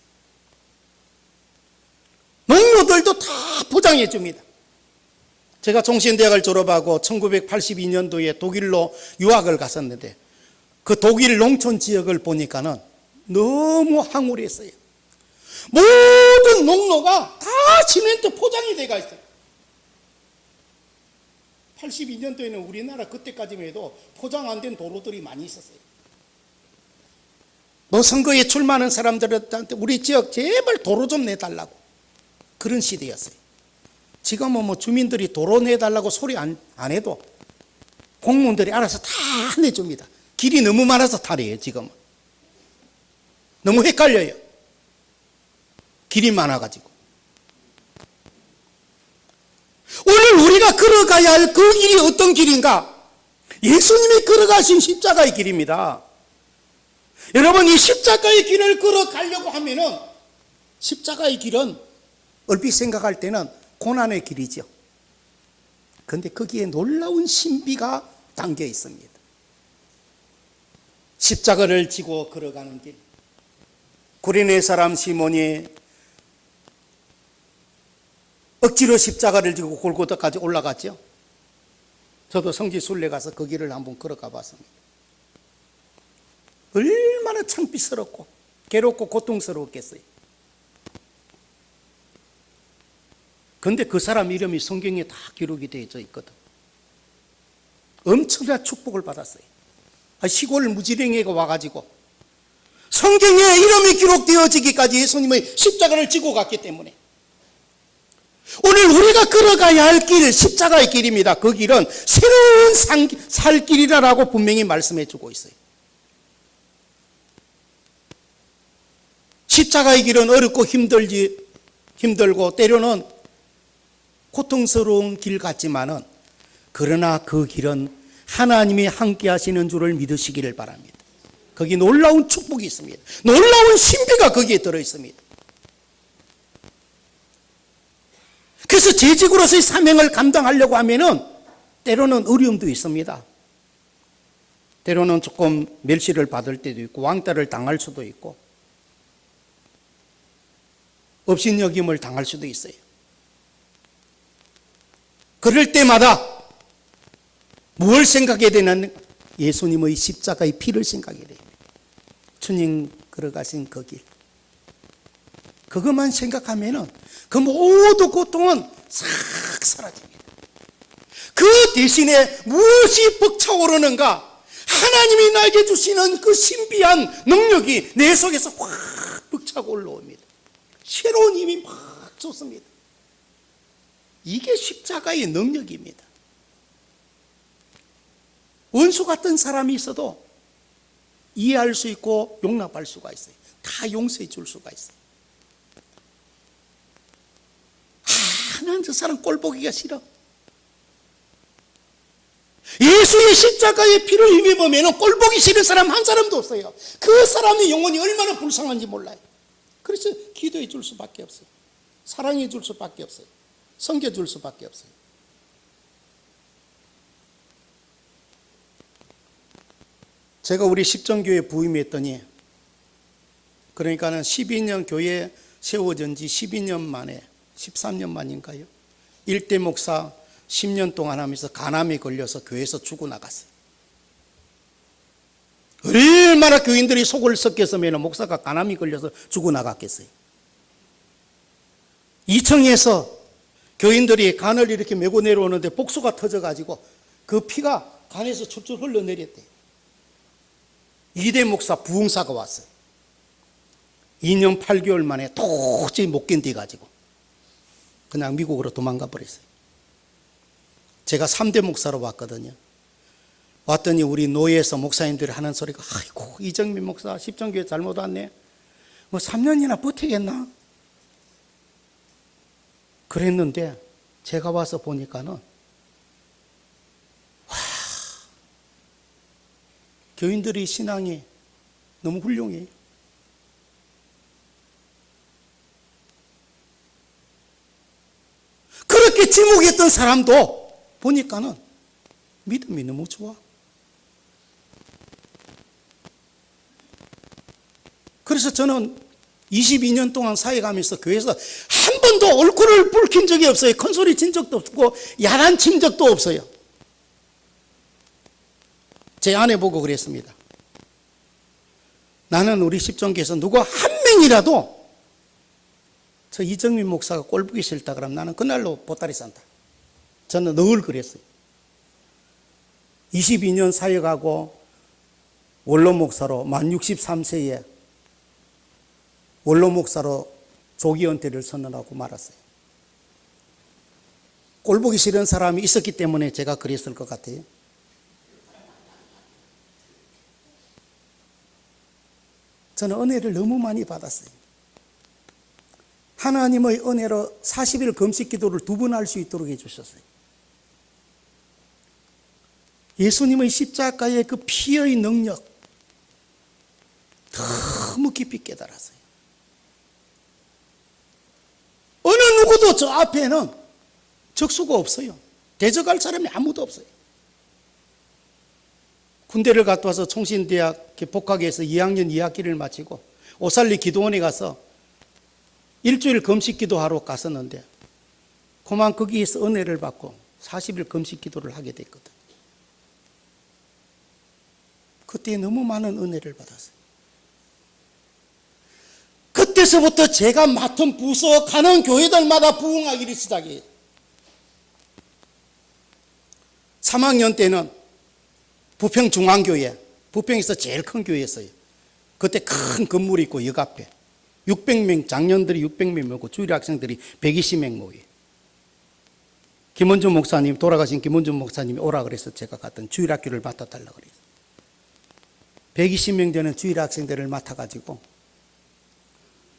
농로들도 다 포장해 줍니다. 제가 종신대학을 졸업하고 1982년도에 독일로 유학을 갔었는데 그 독일 농촌 지역을 보니까는 너무 황홀했어요. 모든 농로가 다 시멘트 포장이 돼가 있어요. 82년도에는 우리나라 그때까지만 해도 포장 안 된 도로들이 많이 있었어요. 선거에 출마하는 사람들한테 우리 지역 제발 도로 좀 내달라고 그런 시대였어요. 지금은 주민들이 도로 내달라고 소리 안 해도 공무원들이 알아서 다 내줍니다. 길이 너무 많아서 탈이에요. 지금은 너무 헷갈려요. 길이 많아가지고. 오늘 우리가 걸어가야 할 그 길이 어떤 길인가? 예수님이 걸어가신 십자가의 길입니다. 여러분, 이 십자가의 길을 걸어가려고 하면은 십자가의 길은 얼핏 생각할 때는 고난의 길이죠. 그런데 거기에 놀라운 신비가 담겨 있습니다. 십자가를 지고 걸어가는 길. 구레네 사람 시몬이 억지로 십자가를 지고 골고다까지 올라갔죠. 저도 성지순례 가서 그 길을 한번 걸어가 봤습니다. 얼마나 창피스럽고 괴롭고 고통스러웠겠어요. 그런데 그 사람 이름이 성경에 다 기록이 되어 있거든. 엄청난 축복을 받았어요. 시골 무지랭이가 와가지고 성경에 이름이 기록되어지기까지 예수님의 십자가를 지고 갔기 때문에 오늘 우리가 걸어가야 할 길, 십자가의 길입니다. 그 길은 새로운 살 길이라고 분명히 말씀해 주고 있어요. 십자가의 길은 어렵고 힘들고 때로는 고통스러운 길 같지만은 그러나 그 길은 하나님이 함께 하시는 줄을 믿으시기를 바랍니다. 거기 놀라운 축복이 있습니다. 놀라운 신비가 거기에 들어 있습니다. 그래서 재직으로서의 사명을 감당하려고 하면은 때로는 어려움도 있습니다. 때로는 조금 멸시를 받을 때도 있고 왕따를 당할 수도 있고 업신여김을 당할 수도 있어요. 그럴 때마다 무엇을 생각해야 되는 예수님의 십자가의 피를 생각해야 됩니다. 주님 걸어가신 그 길. 그것만 생각하면은 그 모든 고통은 싹 사라집니다. 그 대신에 무엇이 벅차오르는가? 하나님이 나에게 주시는 그 신비한 능력이 내 속에서 확 벅차고 올라옵니다. 새로운 힘이 막 솟습니다. 이게 십자가의 능력입니다. 원수 같은 사람이 있어도 이해할 수 있고 용납할 수가 있어요. 다 용서해 줄 수가 있어요. 나는 저 사람 꼴 보기가 싫어. 예수의 십자가의 피를 힘입으면 꼴 보기 싫은 사람 한 사람도 없어요. 그 사람의 영혼이 얼마나 불쌍한지 몰라요. 그래서 기도해 줄 수밖에 없어요. 사랑해 줄 수밖에 없어요. 섬겨 줄 수밖에 없어요. 제가 우리 십정교회 부임했더니 그러니까는 12년 교회 세워진 지 12년 만에 13년 만인가요? 일대 목사 10년 동안 하면서 간암에 걸려서 교회에서 죽어나갔어요. 얼마나 교인들이 속을 썩겠으면 목사가 간암이 걸려서 죽어나갔겠어요. 2층에서 교인들이 간을 이렇게 메고 내려오는데 복수가 터져가지고 그 피가 간에서 출출 흘러내렸대. 이대 목사 부흥사가 왔어요. 2년 8개월 만에 도저히 못 견디가지고 그냥 미국으로 도망가 버렸어요. 제가 3대 목사로 왔거든요. 왔더니 우리 노예에서 목사님들이 하는 소리가, 아이고 이정민 목사 십정교회 잘못 왔네. 뭐 3년이나 버티겠나? 그랬는데 제가 와서 보니까는 교인들이 신앙이 너무 훌륭해요. 그렇게 지목했던 사람도 보니까는 믿음이 너무 좋아. 그래서 저는 22년 동안 사역하면서 교회에서 한 번도 얼굴을 붉힌 적이 없어요. 큰 소리 친 적도 없고 야단친 적도 없어요. 제 아내 보고 그랬습니다. 나는 우리 십정교에서 누구 한 명이라도 저 이정민 목사가 꼴보기 싫다 그러면 나는 그날로 보따리 싼다. 저는 늘 그랬어요. 22년 사역하고 원로 목사로 만 63세에 원로 목사로 조기 은퇴를 선언하고 말았어요. 꼴보기 싫은 사람이 있었기 때문에 제가 그랬을 것 같아요. 저는 은혜를 너무 많이 받았어요. 하나님의 은혜로 40일 금식 기도를 2번 할 수 있도록 해주셨어요. 예수님의 십자가의 그 피의 능력 너무 깊이 깨달았어요. 어느 누구도 저 앞에는 적수가 없어요. 대적할 사람이 아무도 없어요. 군대를 갔다 와서 총신대학 복학에서 2학년 2학기를 마치고 오살리 기도원에 가서 일주일 금식 기도하러 갔었는데 그만 거기에서 은혜를 받고 40일 금식 기도를 하게 됐거든. 그때 너무 많은 은혜를 받았어요. 그때서부터 제가 맡은 부서 가는 교회들마다 부흥하기를 시작해요. 3학년 때는 부평중앙교회, 부평에서 제일 큰 교회였어요. 그때 큰 건물이 있고 역 앞에 600명, 장년들이 600명 모이고 주일 학생들이 120명 모여요. 김원준 목사님, 돌아가신 김원준 목사님이 오라 그래서 제가 갔던 주일학교를 맡아달라고 그랬어요. 120명 되는 주일 학생들을 맡아가지고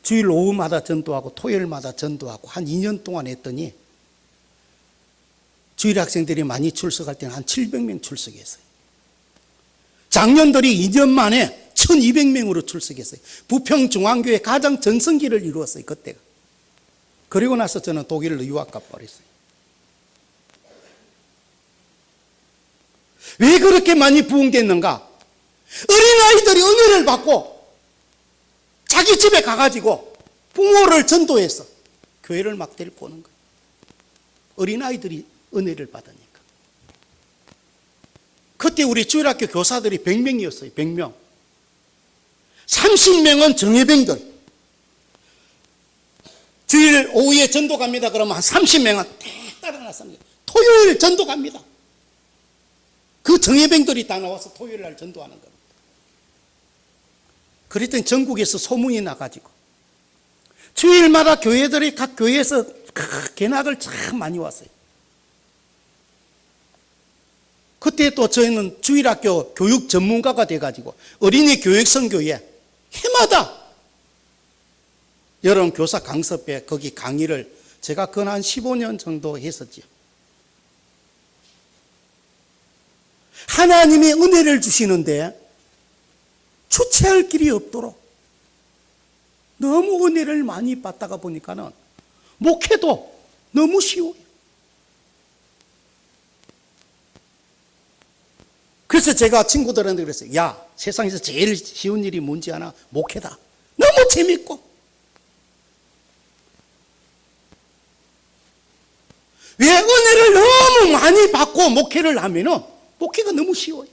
주일 오후마다 전도하고 토요일마다 전도하고 한 2년 동안 했더니 주일 학생들이 많이 출석할 때는 한 700명 출석했어요. 작년들이 2년 만에 1200명으로 출석했어요. 부평중앙교회 가장 전성기를 이루었어요. 그때가. 그리고 나서 저는 독일로 유학 가버렸어요. 왜 그렇게 많이 부흥됐는가? 어린아이들이 은혜를 받고 자기 집에 가가지고 부모를 전도해서 교회를 막 데리고 오는 거예요. 어린아이들이 은혜를 받으니까. 그때 우리 주일학교 교사들이 100명이었어요. 100명. 30명은 정예병들. 주일 오후에 전도 갑니다. 그러면 한 30명은 딱 따라놨습니다. 토요일 전도 갑니다. 그 정예병들이 다 나와서 토요일 날 전도하는 겁니다. 그랬더니 전국에서 소문이 나가지고 주일마다 교회들이 각 교회에서 개나들 참 많이 왔어요. 그때 또 저희는 주일학교 교육 전문가가 돼가지고 어린이 교육선교회 해마다 여름 교사 강습회 거기 강의를 제가 근 한 15년 정도 했었죠. 하나님이 은혜를 주시는데 주체할 길이 없도록 너무 은혜를 많이 받다가 보니까는 목회도 너무 쉬워요. 그래서 제가 친구들한테 그랬어요. 야, 세상에서 제일 쉬운 일이 뭔지 아나? 목회다. 너무 재밌고. 왜 은혜를 너무 많이 받고 목회를 하면은 목회가 너무 쉬워요.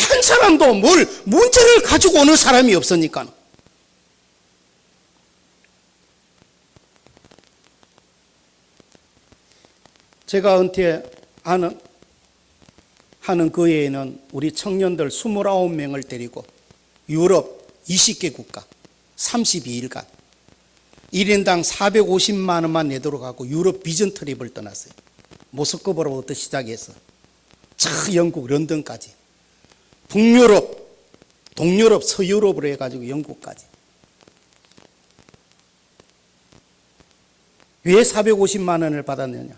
한 사람도 뭘 문제를 가지고 오는 사람이 없으니까. 제가 은퇴하는 그 해에는 우리 청년들 29명을 데리고 유럽 20개 국가 32일간 1인당 450만 원만 내도록 하고 유럽 비전 트립을 떠났어요. 모스크바로부터 시작해서 저 영국 런던까지, 북유럽, 동유럽, 서유럽으로 해가지고 영국까지. 왜 450만 원을 받았느냐?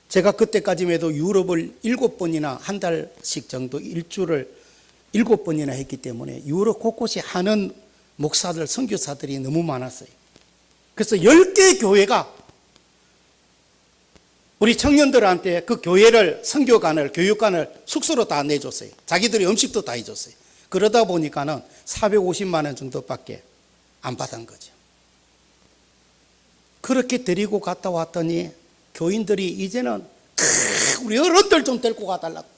제가 그때까지만 해도 유럽을 7번이나 한 달씩 정도 일주를 7번이나 했기 때문에 유럽 곳곳에 하는 목사들, 선교사들이 너무 많았어요. 그래서 10개 교회가 우리 청년들한테 그 교회를, 선교관을, 교육관을 숙소로 다 내줬어요. 자기들이 음식도 다 해줬어요. 그러다 보니까는 450만 원 정도밖에 안 받은 거죠. 그렇게 데리고 갔다 왔더니 교인들이 이제는 우리 어른들 좀 데리고 가달라고.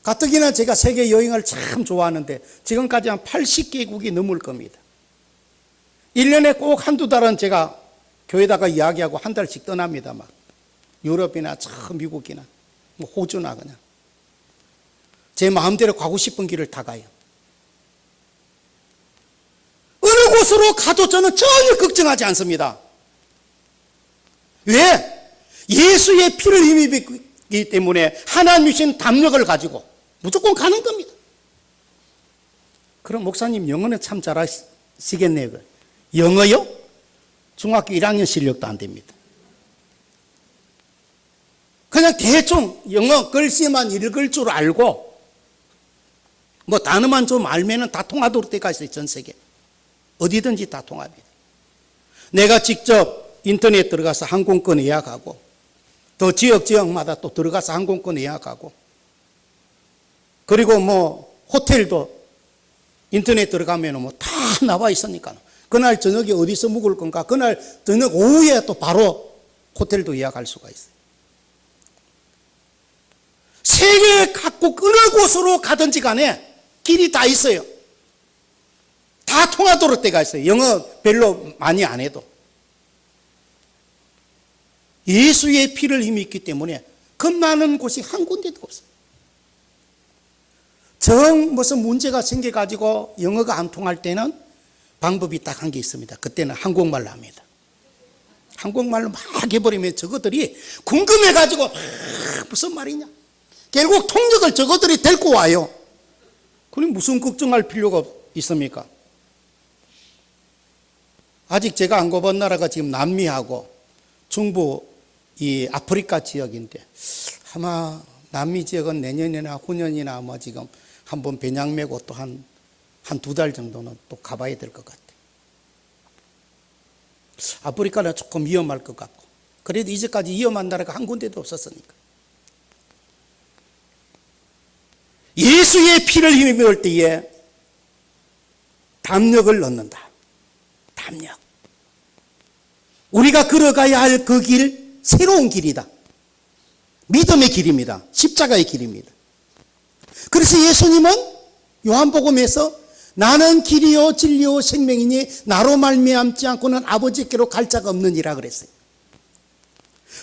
가뜩이나 제가 세계 여행을 참 좋아하는데 지금까지 한 80개국이 넘을 겁니다. 1년에 꼭 한두 달은 제가 교회다가 이야기하고 한 달씩 떠납니다. 막 유럽이나 저 미국이나 뭐 호주나 그냥 제 마음대로 가고 싶은 길을 다 가요. 어느 곳으로 가도 저는 전혀 걱정하지 않습니다. 왜? 예수의 피를 힘입기 때문에 하나님 주신 담력을 가지고 무조건 가는 겁니다. 그럼 목사님 영어는 참 잘하시겠네요. 영어요? 중학교 1학년 실력도 안 됩니다. 그냥 대충 영어 글씨만 읽을 줄 알고 뭐 단어만 좀 알면은 다 통하도록 때가 있어요. 전 세계 어디든지 다 통합니다. 내가 직접 인터넷 들어가서 항공권 예약하고 또 지역마다 또 들어가서 항공권 예약하고 그리고 뭐 호텔도 인터넷 들어가면 뭐 다 나와 있으니까 그날 저녁에 어디서 묵을 건가 그날 저녁 오후에 또 바로 호텔도 예약할 수가 있어요. 세계 각국 어느 곳으로 가든지 간에 길이 다 있어요. 다 통하도록 때가 있어요. 영어 별로 많이 안 해도. 예수의 피를 힘입기 때문에 겁나는 곳이 한 군데도 없어요. 무슨 문제가 생겨가지고 영어가 안 통할 때는 방법이 딱 한 게 있습니다. 그때는 한국말로 합니다. 한국말로 막 해버리면 저것들이 궁금해가지고 무슨 말이냐. 결국 통역을 저것들이 데리고 와요. 그럼 무슨 걱정할 필요가 있습니까? 아직 제가 안 가본 나라가 지금 남미하고 중부 이 아프리카 지역인데 아마 남미 지역은 내년이나 후년이나 아마 지금 한번 배낭 메고 또 한 두 달 정도는 또 가봐야 될 것 같아요. 아프리카는 조금 위험할 것 같고 그래도 이제까지 위험한 나라가 한 군데도 없었으니까. 예수의 피를 힘입을 때에 담력을 얻는다. 담력. 우리가 걸어가야 할 그 길, 새로운 길이다. 믿음의 길입니다. 십자가의 길입니다. 그래서 예수님은 요한복음에서 나는 길이요 진리요 생명이니 나로 말미암지 않고는 아버지께로 갈 자가 없느니라 그랬어요.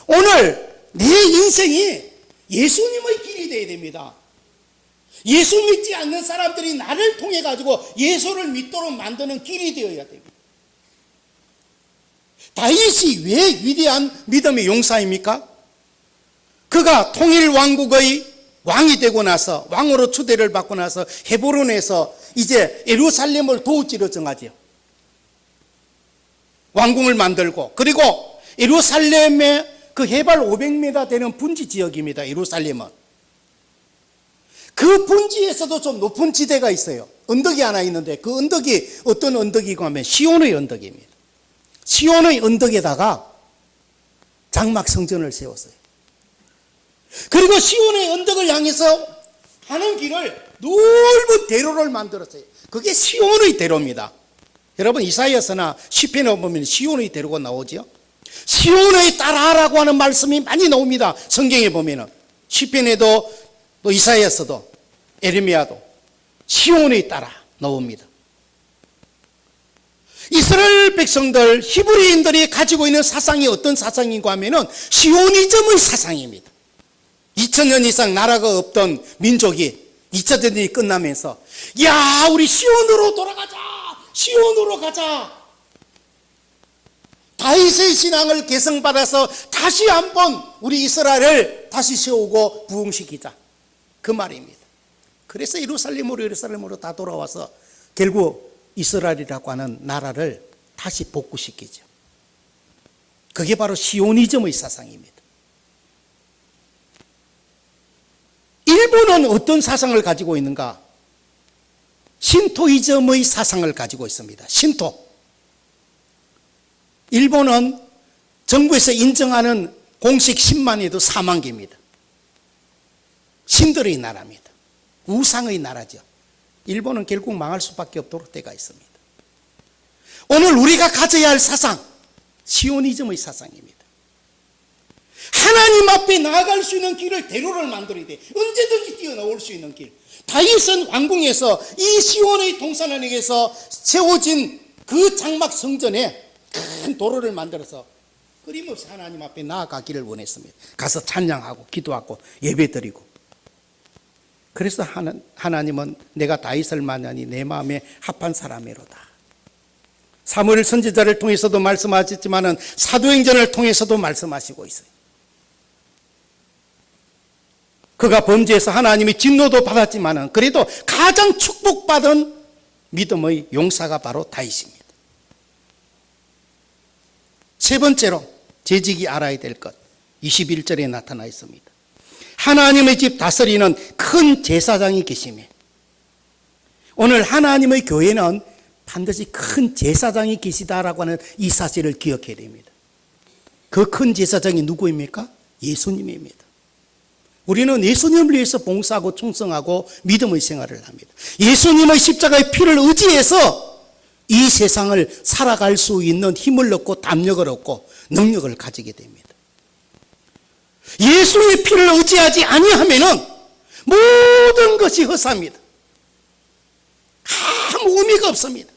오늘 내 인생이 예수님의 길이 되어야 됩니다. 예수 믿지 않는 사람들이 나를 통해 가지고 예수를 믿도록 만드는 길이 되어야 됩니다. 다윗이 왜 위대한 믿음의 용사입니까? 그가 통일 왕국의 왕이 되고 나서 왕으로 추대를 받고 나서 헤브론에서 이제 예루살렘을 도우지로 정하죠. 왕궁을 만들고 그리고 예루살렘의 그 해발 500m 되는 분지 지역입니다. 예루살렘은. 그 분지에서도 좀 높은 지대가 있어요. 언덕이 하나 있는데 그 언덕이 어떤 언덕이고 하면 시온의 언덕입니다. 시온의 언덕에다가 장막 성전을 세웠어요. 그리고 시온의 언덕을 향해서 가는 길을 넓은 대로를 만들었어요. 그게 시온의 대로입니다. 여러분 이사야서나 시편에 보면 시온의 대로가 나오죠. 시온의 따라하라고 하는 말씀이 많이 나옵니다. 성경에 보면은 시편에도 또 이사야서도 에레미야도 시온에 따라 나옵니다. 이스라엘 백성들, 히브리인들이 가지고 있는 사상이 어떤 사상인가 하면은 시오니즘의 사상입니다. 2000년 이상 나라가 없던 민족이 2차 대전이 끝나면서 야, 우리 시온으로 돌아가자, 시온으로 가자. 다윗의 신앙을 계승받아서 다시 한번 우리 이스라엘을 다시 세우고 부흥시키자, 그 말입니다. 그래서 예루살렘으로 다 돌아와서 결국 이스라엘이라고 하는 나라를 다시 복구시키죠. 그게 바로 시오니즘의 사상입니다. 일본은 어떤 사상을 가지고 있는가? 신토이즘의 사상을 가지고 있습니다. 신토. 일본은 정부에서 인정하는 공식 신만 해도 4만 개입니다. 신들의 나라입니다. 우상의 나라죠. 일본은 결국 망할 수밖에 없도록 때가 있습니다. 오늘 우리가 가져야 할 사상, 시오니즘의 사상입니다. 하나님 앞에 나아갈 수 있는 길을 대로를 만들어야 돼. 언제든지 뛰어나올 수 있는 길. 다윗은 왕궁에서 이 시온의 동산원에게서 세워진 그 장막 성전에 큰 도로를 만들어서 끊임없이 하나님 앞에 나아가기를 원했습니다. 가서 찬양하고 기도하고 예배드리고. 그래서 하나님은 내가 다윗을 만나니 내 마음에 합한 사람이로다. 사무엘 선지자를 통해서도 말씀하셨지만은 사도행전을 통해서도 말씀하시고 있어요. 그가 범죄해서 하나님의 진노도 받았지만은 그래도 가장 축복받은 믿음의 용사가 바로 다윗입니다. 세 번째로 재직이 알아야 될 것, 21절에 나타나 있습니다. 하나님의 집 다스리는 큰 제사장이 계시매. 오늘 하나님의 교회는 반드시 큰 제사장이 계시다라고 하는 이 사실을 기억해야 됩니다. 그 큰 제사장이 누구입니까? 예수님입니다. 우리는 예수님을 위해서 봉사하고 충성하고 믿음의 생활을 합니다. 예수님의 십자가의 피를 의지해서 이 세상을 살아갈 수 있는 힘을 얻고 담력을 얻고 능력을 가지게 됩니다. 예수의 피를 의지하지 아니하면은 모든 것이 허사입니다. 아무 의미가 없습니다.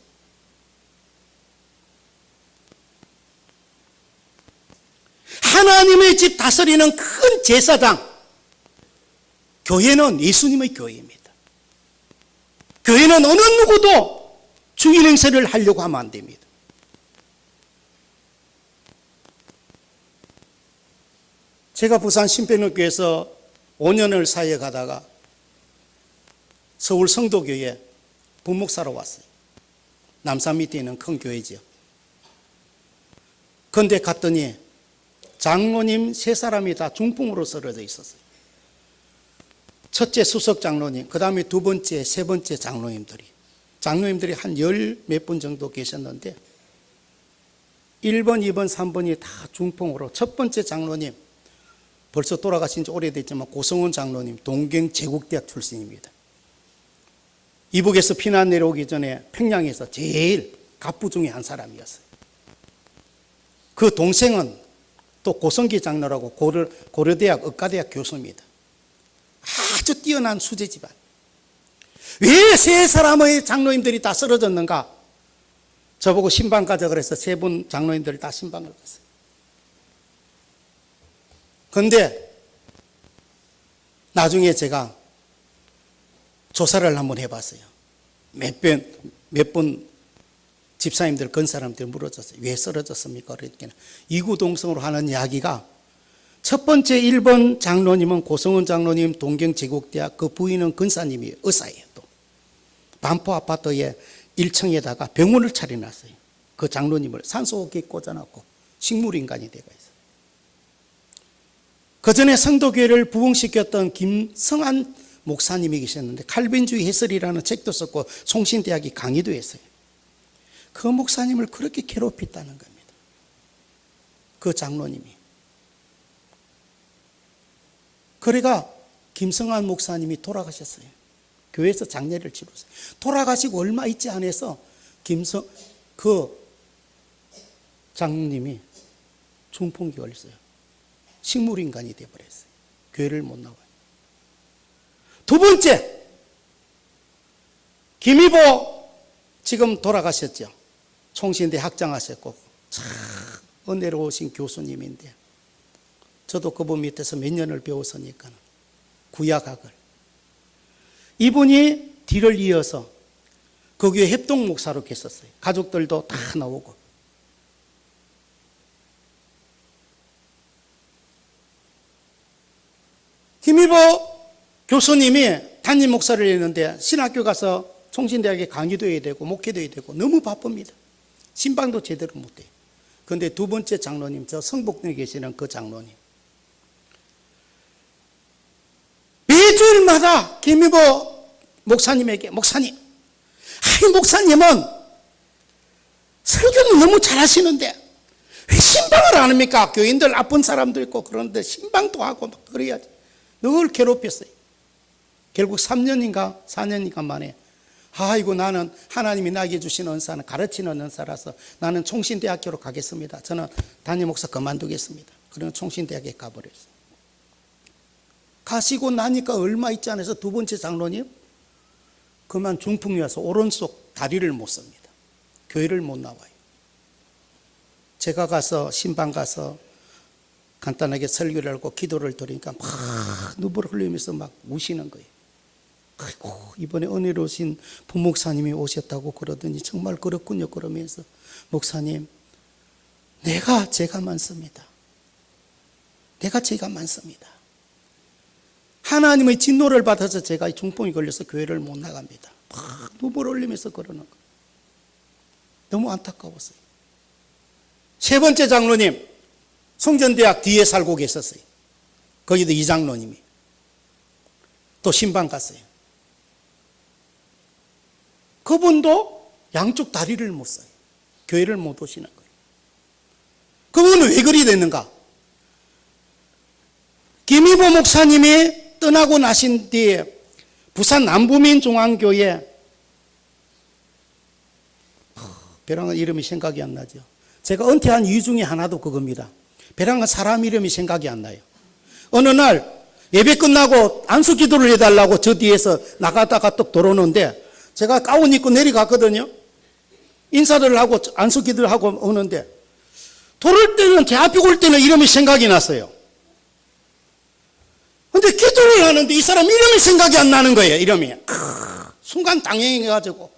하나님의 집 다스리는 큰 제사장, 교회는 예수님의 교회입니다. 교회는 어느 누구도 주인 행세를 하려고 하면 안 됩니다. 제가 부산 신백로교에서 5년을 사역에 가다가 서울 성도교회 부목사로 왔어요. 남산 밑에 있는 큰 교회지요. 그런데 갔더니 장로님 3사람이 다 중풍으로 쓰러져 있었어요. 첫째 수석 장로님, 그 다음에 두 번째, 세 번째 장로님들이 한 10몇 분 정도 계셨는데 1번, 2번, 3번이 다 중풍으로, 첫 번째 장로님 벌써 돌아가신 지 오래됐지만 고성훈 장로님 동경 제국대학 출신입니다. 이북에서 피난 내려오기 전에 평양에서 제일 갑부 중에 한 사람이었어요. 그 동생은 또 고성기 장로라고 고려대학 의과대학 교수입니다. 아주 뛰어난 수제 집안. 왜 3사람의 장로님들이 다 쓰러졌는가? 저보고 신방 가자 그래서 3분 장로님들 다 신방을 갔어요. 그런데 나중에 제가 조사를 한번 해봤어요. 몇 분 집사님들, 건사람들 물어줬어요. 왜 쓰러졌습니까? 그러니까 이구동성으로 하는 이야기가, 첫 번째 1번 장로님은 고성훈 장로님 동경제국대학, 그 부인은 건사님이 의사예요. 또 반포 아파트에 1층에다가 병원을 차려놨어요. 그 장로님을 산소호흡기 꽂아놨고 식물인간이 되어 있어요. 그 전에 성도교회를 부흥시켰던 김성한 목사님이 계셨는데 칼빈주의 해설이라는 책도 썼고 송신대학이 강의도 했어요. 그 목사님을 그렇게 괴롭혔다는 겁니다. 그 장로님이. 그래가 김성한 목사님이 돌아가셨어요. 교회에서 장례를 치렀어요. 돌아가시고 얼마 있지 않아서 그 장로님이 중풍이 걸렸어요. 식물인간이 되어버렸어요. 교회를 못 나와요. 두 번째, 김희보 지금 돌아가셨죠. 총신대 학장하셨고 참 은혜로우신 교수님인데 저도 그분 밑에서 몇 년을 배웠으니까 구약학을 이분이 뒤를 이어서 그 교회 협동 목사로 계셨어요. 가족들도 다 나오고. 김희보 교수님이 담임 목사를 했는데 신학교 가서 총신대학에 강의도 해야 되고 목회도 해야 되고 너무 바쁩니다. 신방도 제대로 못해요. 그런데 두 번째 장로님, 저 성북동에 계시는 그 장로님, 매주일마다 김희보 목사님에게 목사님, 목사님은 설교는 너무 잘하시는데 왜 신방을 안 합니까? 교인들 아픈 사람도 있고 그런데 신방도 하고 막 그래야지. 늘 괴롭혔어요. 결국 3년인가 4년인가 만에 아이고 나는 하나님이 나에게 주신 은사는 가르치는 은사라서 나는 총신대학교로 가겠습니다. 저는 담임 목사 그만두겠습니다. 그러면 총신대학에 가버렸어요. 가시고 나니까 얼마 있지 않아서 두 번째 장로님 그만 중풍이 와서 오른쪽 다리를 못 씁니다. 교회를 못 나와요. 제가 가서 신방 가서 간단하게 설교를 하고 기도를 드리니까 막 눈물을 흘리면서 막 우시는 거예요. 아이고 이번에 은혜로우신 부목사님이 오셨다고 그러더니 정말 그렇군요 그러면서 목사님 내가 죄가 많습니다. 내가 죄가 많습니다. 하나님의 진노를 받아서 제가 중풍이 걸려서 교회를 못 나갑니다. 막 눈물을 흘리면서 그러는 거예요. 너무 안타까웠어요. 세 번째 장로님 성전대학 뒤에 살고 계셨어요. 거기도 이장로님이 또 신방 갔어요. 그분도 양쪽 다리를 못 써요. 교회를 못 오시는 거예요. 그분은 왜 그리 됐는가? 김희보 목사님이 떠나고 나신 뒤에 부산 남부민중앙교회 벼랑은 이름이 생각이 안 나죠. 제가 은퇴한 이유 중에 하나도 그겁니다. 벼랑은 사람 이름이 생각이 안 나요. 어느 날 예배 끝나고 안수 기도를 해달라고 저 뒤에서 나가다가 또 들어오는데 제가 가운 입고 내려갔거든요. 인사를 하고 안수 기도를 하고 오는데 돌을 때는 제 앞에 올 때는 이름이 생각이 났어요. 근데 기도를 하는데 이 사람 이름이 생각이 안 나는 거예요. 이름이 순간 당황해가지고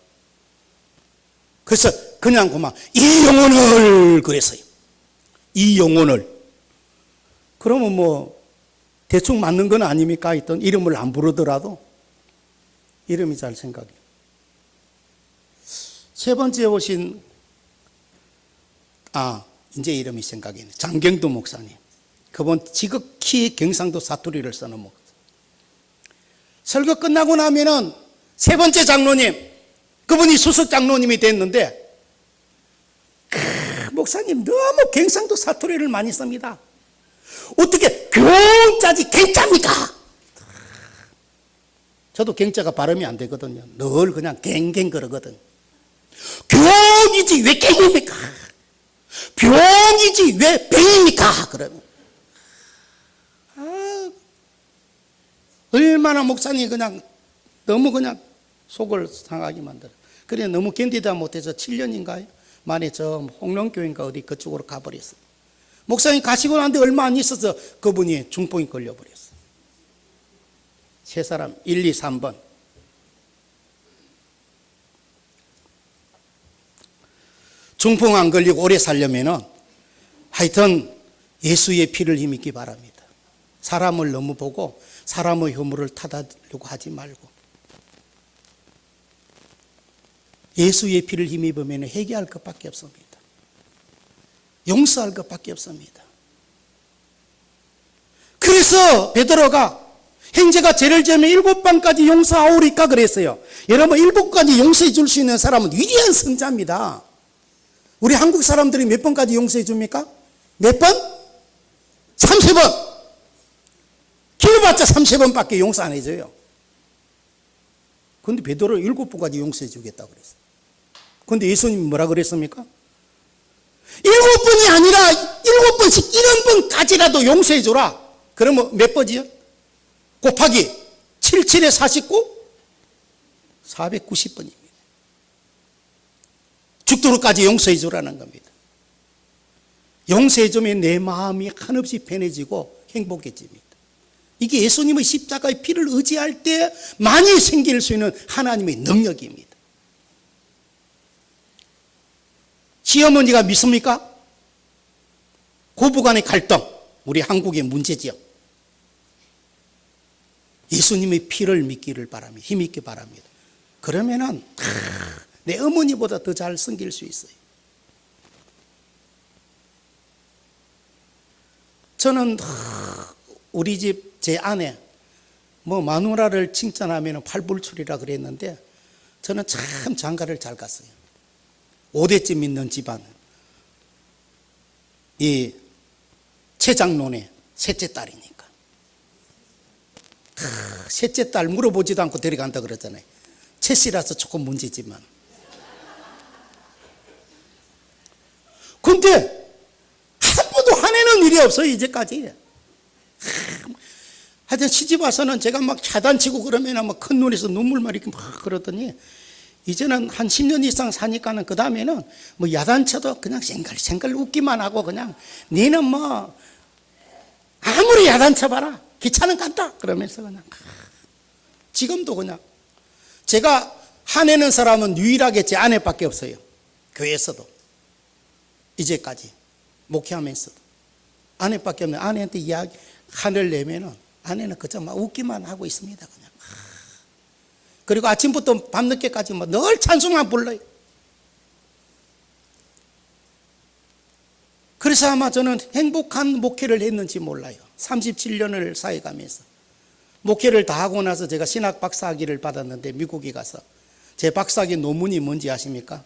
그래서 그냥 그만 이 영혼을 그랬어요. 이 영혼을 그러면 뭐 대충 맞는 건 아닙니까? 했던 이름을 안 부르더라도 이름이 잘 생각이. 세 번째 오신 이제 이름이 생각이 나네. 장경도 목사님. 그분 지극히 경상도 사투리를 쓰는 목사. 설교 끝나고 나면은 세 번째 장로님, 그분이 수석 장로님이 됐는데 목사님 너무 경상도 사투리를 많이 씁니다. 어떻게 경자지 갱자입니까? 저도 경자가 발음이 안 되거든요. 늘 그냥 갱갱 그러거든. 병이지 왜 갱입니까? 병이지 왜 병입니까? 그러면 얼마나 목사님이 그냥 너무 그냥 속을 상하게 만들어. 그래 너무 견디다 못해서 7년인가요? 만에 저 홍령교인가 어디 그쪽으로 가버렸어요. 목사님 가시고 난데 얼마 안 있어서 그분이 중풍이 걸려버렸어요. 세 사람 1, 2, 3번. 중풍 안 걸리고 오래 살려면은 하여튼 예수의 피를 힘입기 바랍니다. 사람을 너무 보고 사람의 허물을 탓하려고 하지 말고 예수의 피를 힘입으면 회개할 것밖에 없습니다. 용서할 것밖에 없습니다. 그래서 베드로가 형제가 죄를 지으면 7번까지 용서하오리까 그랬어요. 여러분 7번까지 용서해 줄 수 있는 사람은 위대한 성자입니다. 우리 한국 사람들이 몇 번까지 용서해 줍니까? 몇 번? 30번. 길어봤자 30번밖에 용서 안 해줘요. 그런데 베드로 7번까지 용서해 주겠다고 그랬어요. 그런데 예수님이 뭐라 그랬습니까? 7번이 아니라 7번씩 70번까지라도 용서해 줘라. 그러면 몇 번이요? 곱하기 77에 49? 490번입니다. 죽도록까지 용서해 주라는 겁니다. 용서해 주면 내 마음이 한없이 편해지고 행복해집니다. 이게 예수님의 십자가의 피를 의지할 때 많이 생길 수 있는 하나님의 능력입니다. 시어머니가 믿습니까? 고부간의 갈등, 우리 한국의 문제지요. 예수님의 피를 믿기를 바랍니다. 힘있게 바랍니다. 그러면은 내 어머니보다 더 잘 섬길 수 있어요. 저는 우리 집 제 아내 마누라를 칭찬하면 팔불출이라 그랬는데 저는 참 장가를 잘 갔어요. 5대쯤 있는 집안, 이 최장론의 셋째 딸이니까. 셋째 딸 물어보지도 않고 데려간다 그러잖아요. 채씨라서 조금 문제지만. 근데 한 번도 화내는 일이 없어요, 이제까지. 하여튼 시집 와서는 제가 막 차단치고 그러면 막 큰 눈에서 눈물만 이렇게 막 그러더니 이제는 한 10년 이상 사니까는 그 다음에는 야단쳐도 그냥 생글생글 웃기만 하고 그냥 니는 아무리 야단쳐봐라 귀찮은 같다 그러면서 그냥 지금도 그냥 제가 화내는 사람은 유일하게 제 아내밖에 없어요. 교회에서도 이제까지 목회하면서도 아내밖에 없는 아내한테 이야기 화를 내면은 아내는 그저 막 웃기만 하고 있습니다. 그냥. 그리고 아침부터 밤늦게까지 늘 찬송만 불러요. 그래서 아마 저는 행복한 목회를 했는지 몰라요. 37년을 사회가면서 목회를 다 하고 나서 제가 신학 박사학위를 받았는데 미국에 가서 제 박사학위 논문이 뭔지 아십니까?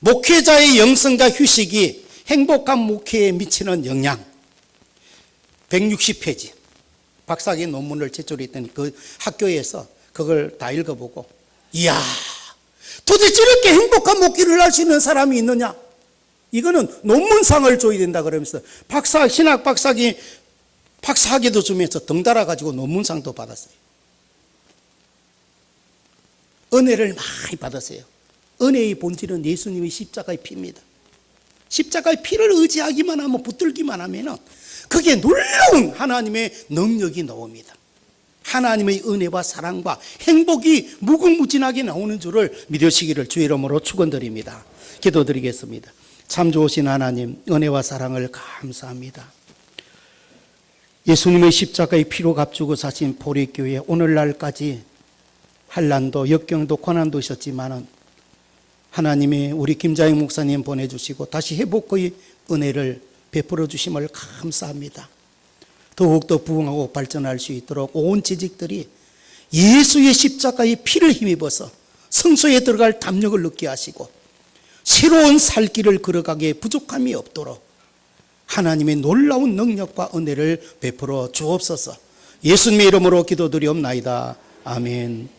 목회자의 영성과 휴식이 행복한 목회에 미치는 영향. 160페이지 박사학위 논문을 제출했더니 그 학교에서 그걸 다 읽어보고 이야 도대체 이렇게 행복한 목회를 할 수 있는 사람이 있느냐, 이거는 논문상을 줘야 된다 그러면서 신학 박사학위도 주면서 덩달아 가지고 논문상도 받았어요. 은혜를 많이 받았어요. 은혜의 본질은 예수님의 십자가의 피입니다. 십자가의 피를 의지하기만 하면, 붙들기만 하면 그게 놀라운 하나님의 능력이 나옵니다. 하나님의 은혜와 사랑과 행복이 무궁무진하게 나오는 줄을 믿으시기를 주의 이름으로 축원드립니다. 기도드리겠습니다. 참 좋으신 하나님, 은혜와 사랑을 감사합니다. 예수님의 십자가의 피로 값주고 사신 보리교회, 오늘날까지 한란도 역경도 고난도 있었지만은 하나님이 우리 김자영 목사님 보내주시고 다시 회복의 은혜를 베풀어 주심을 감사합니다. 더욱더 부흥하고 발전할 수 있도록 온 지직들이 예수의 십자가의 피를 힘입어서 성소에 들어갈 담력을 얻게 하시고 새로운 살 길을 걸어가기에 부족함이 없도록 하나님의 놀라운 능력과 은혜를 베풀어 주옵소서. 예수님의 이름으로 기도드리옵나이다. 아멘.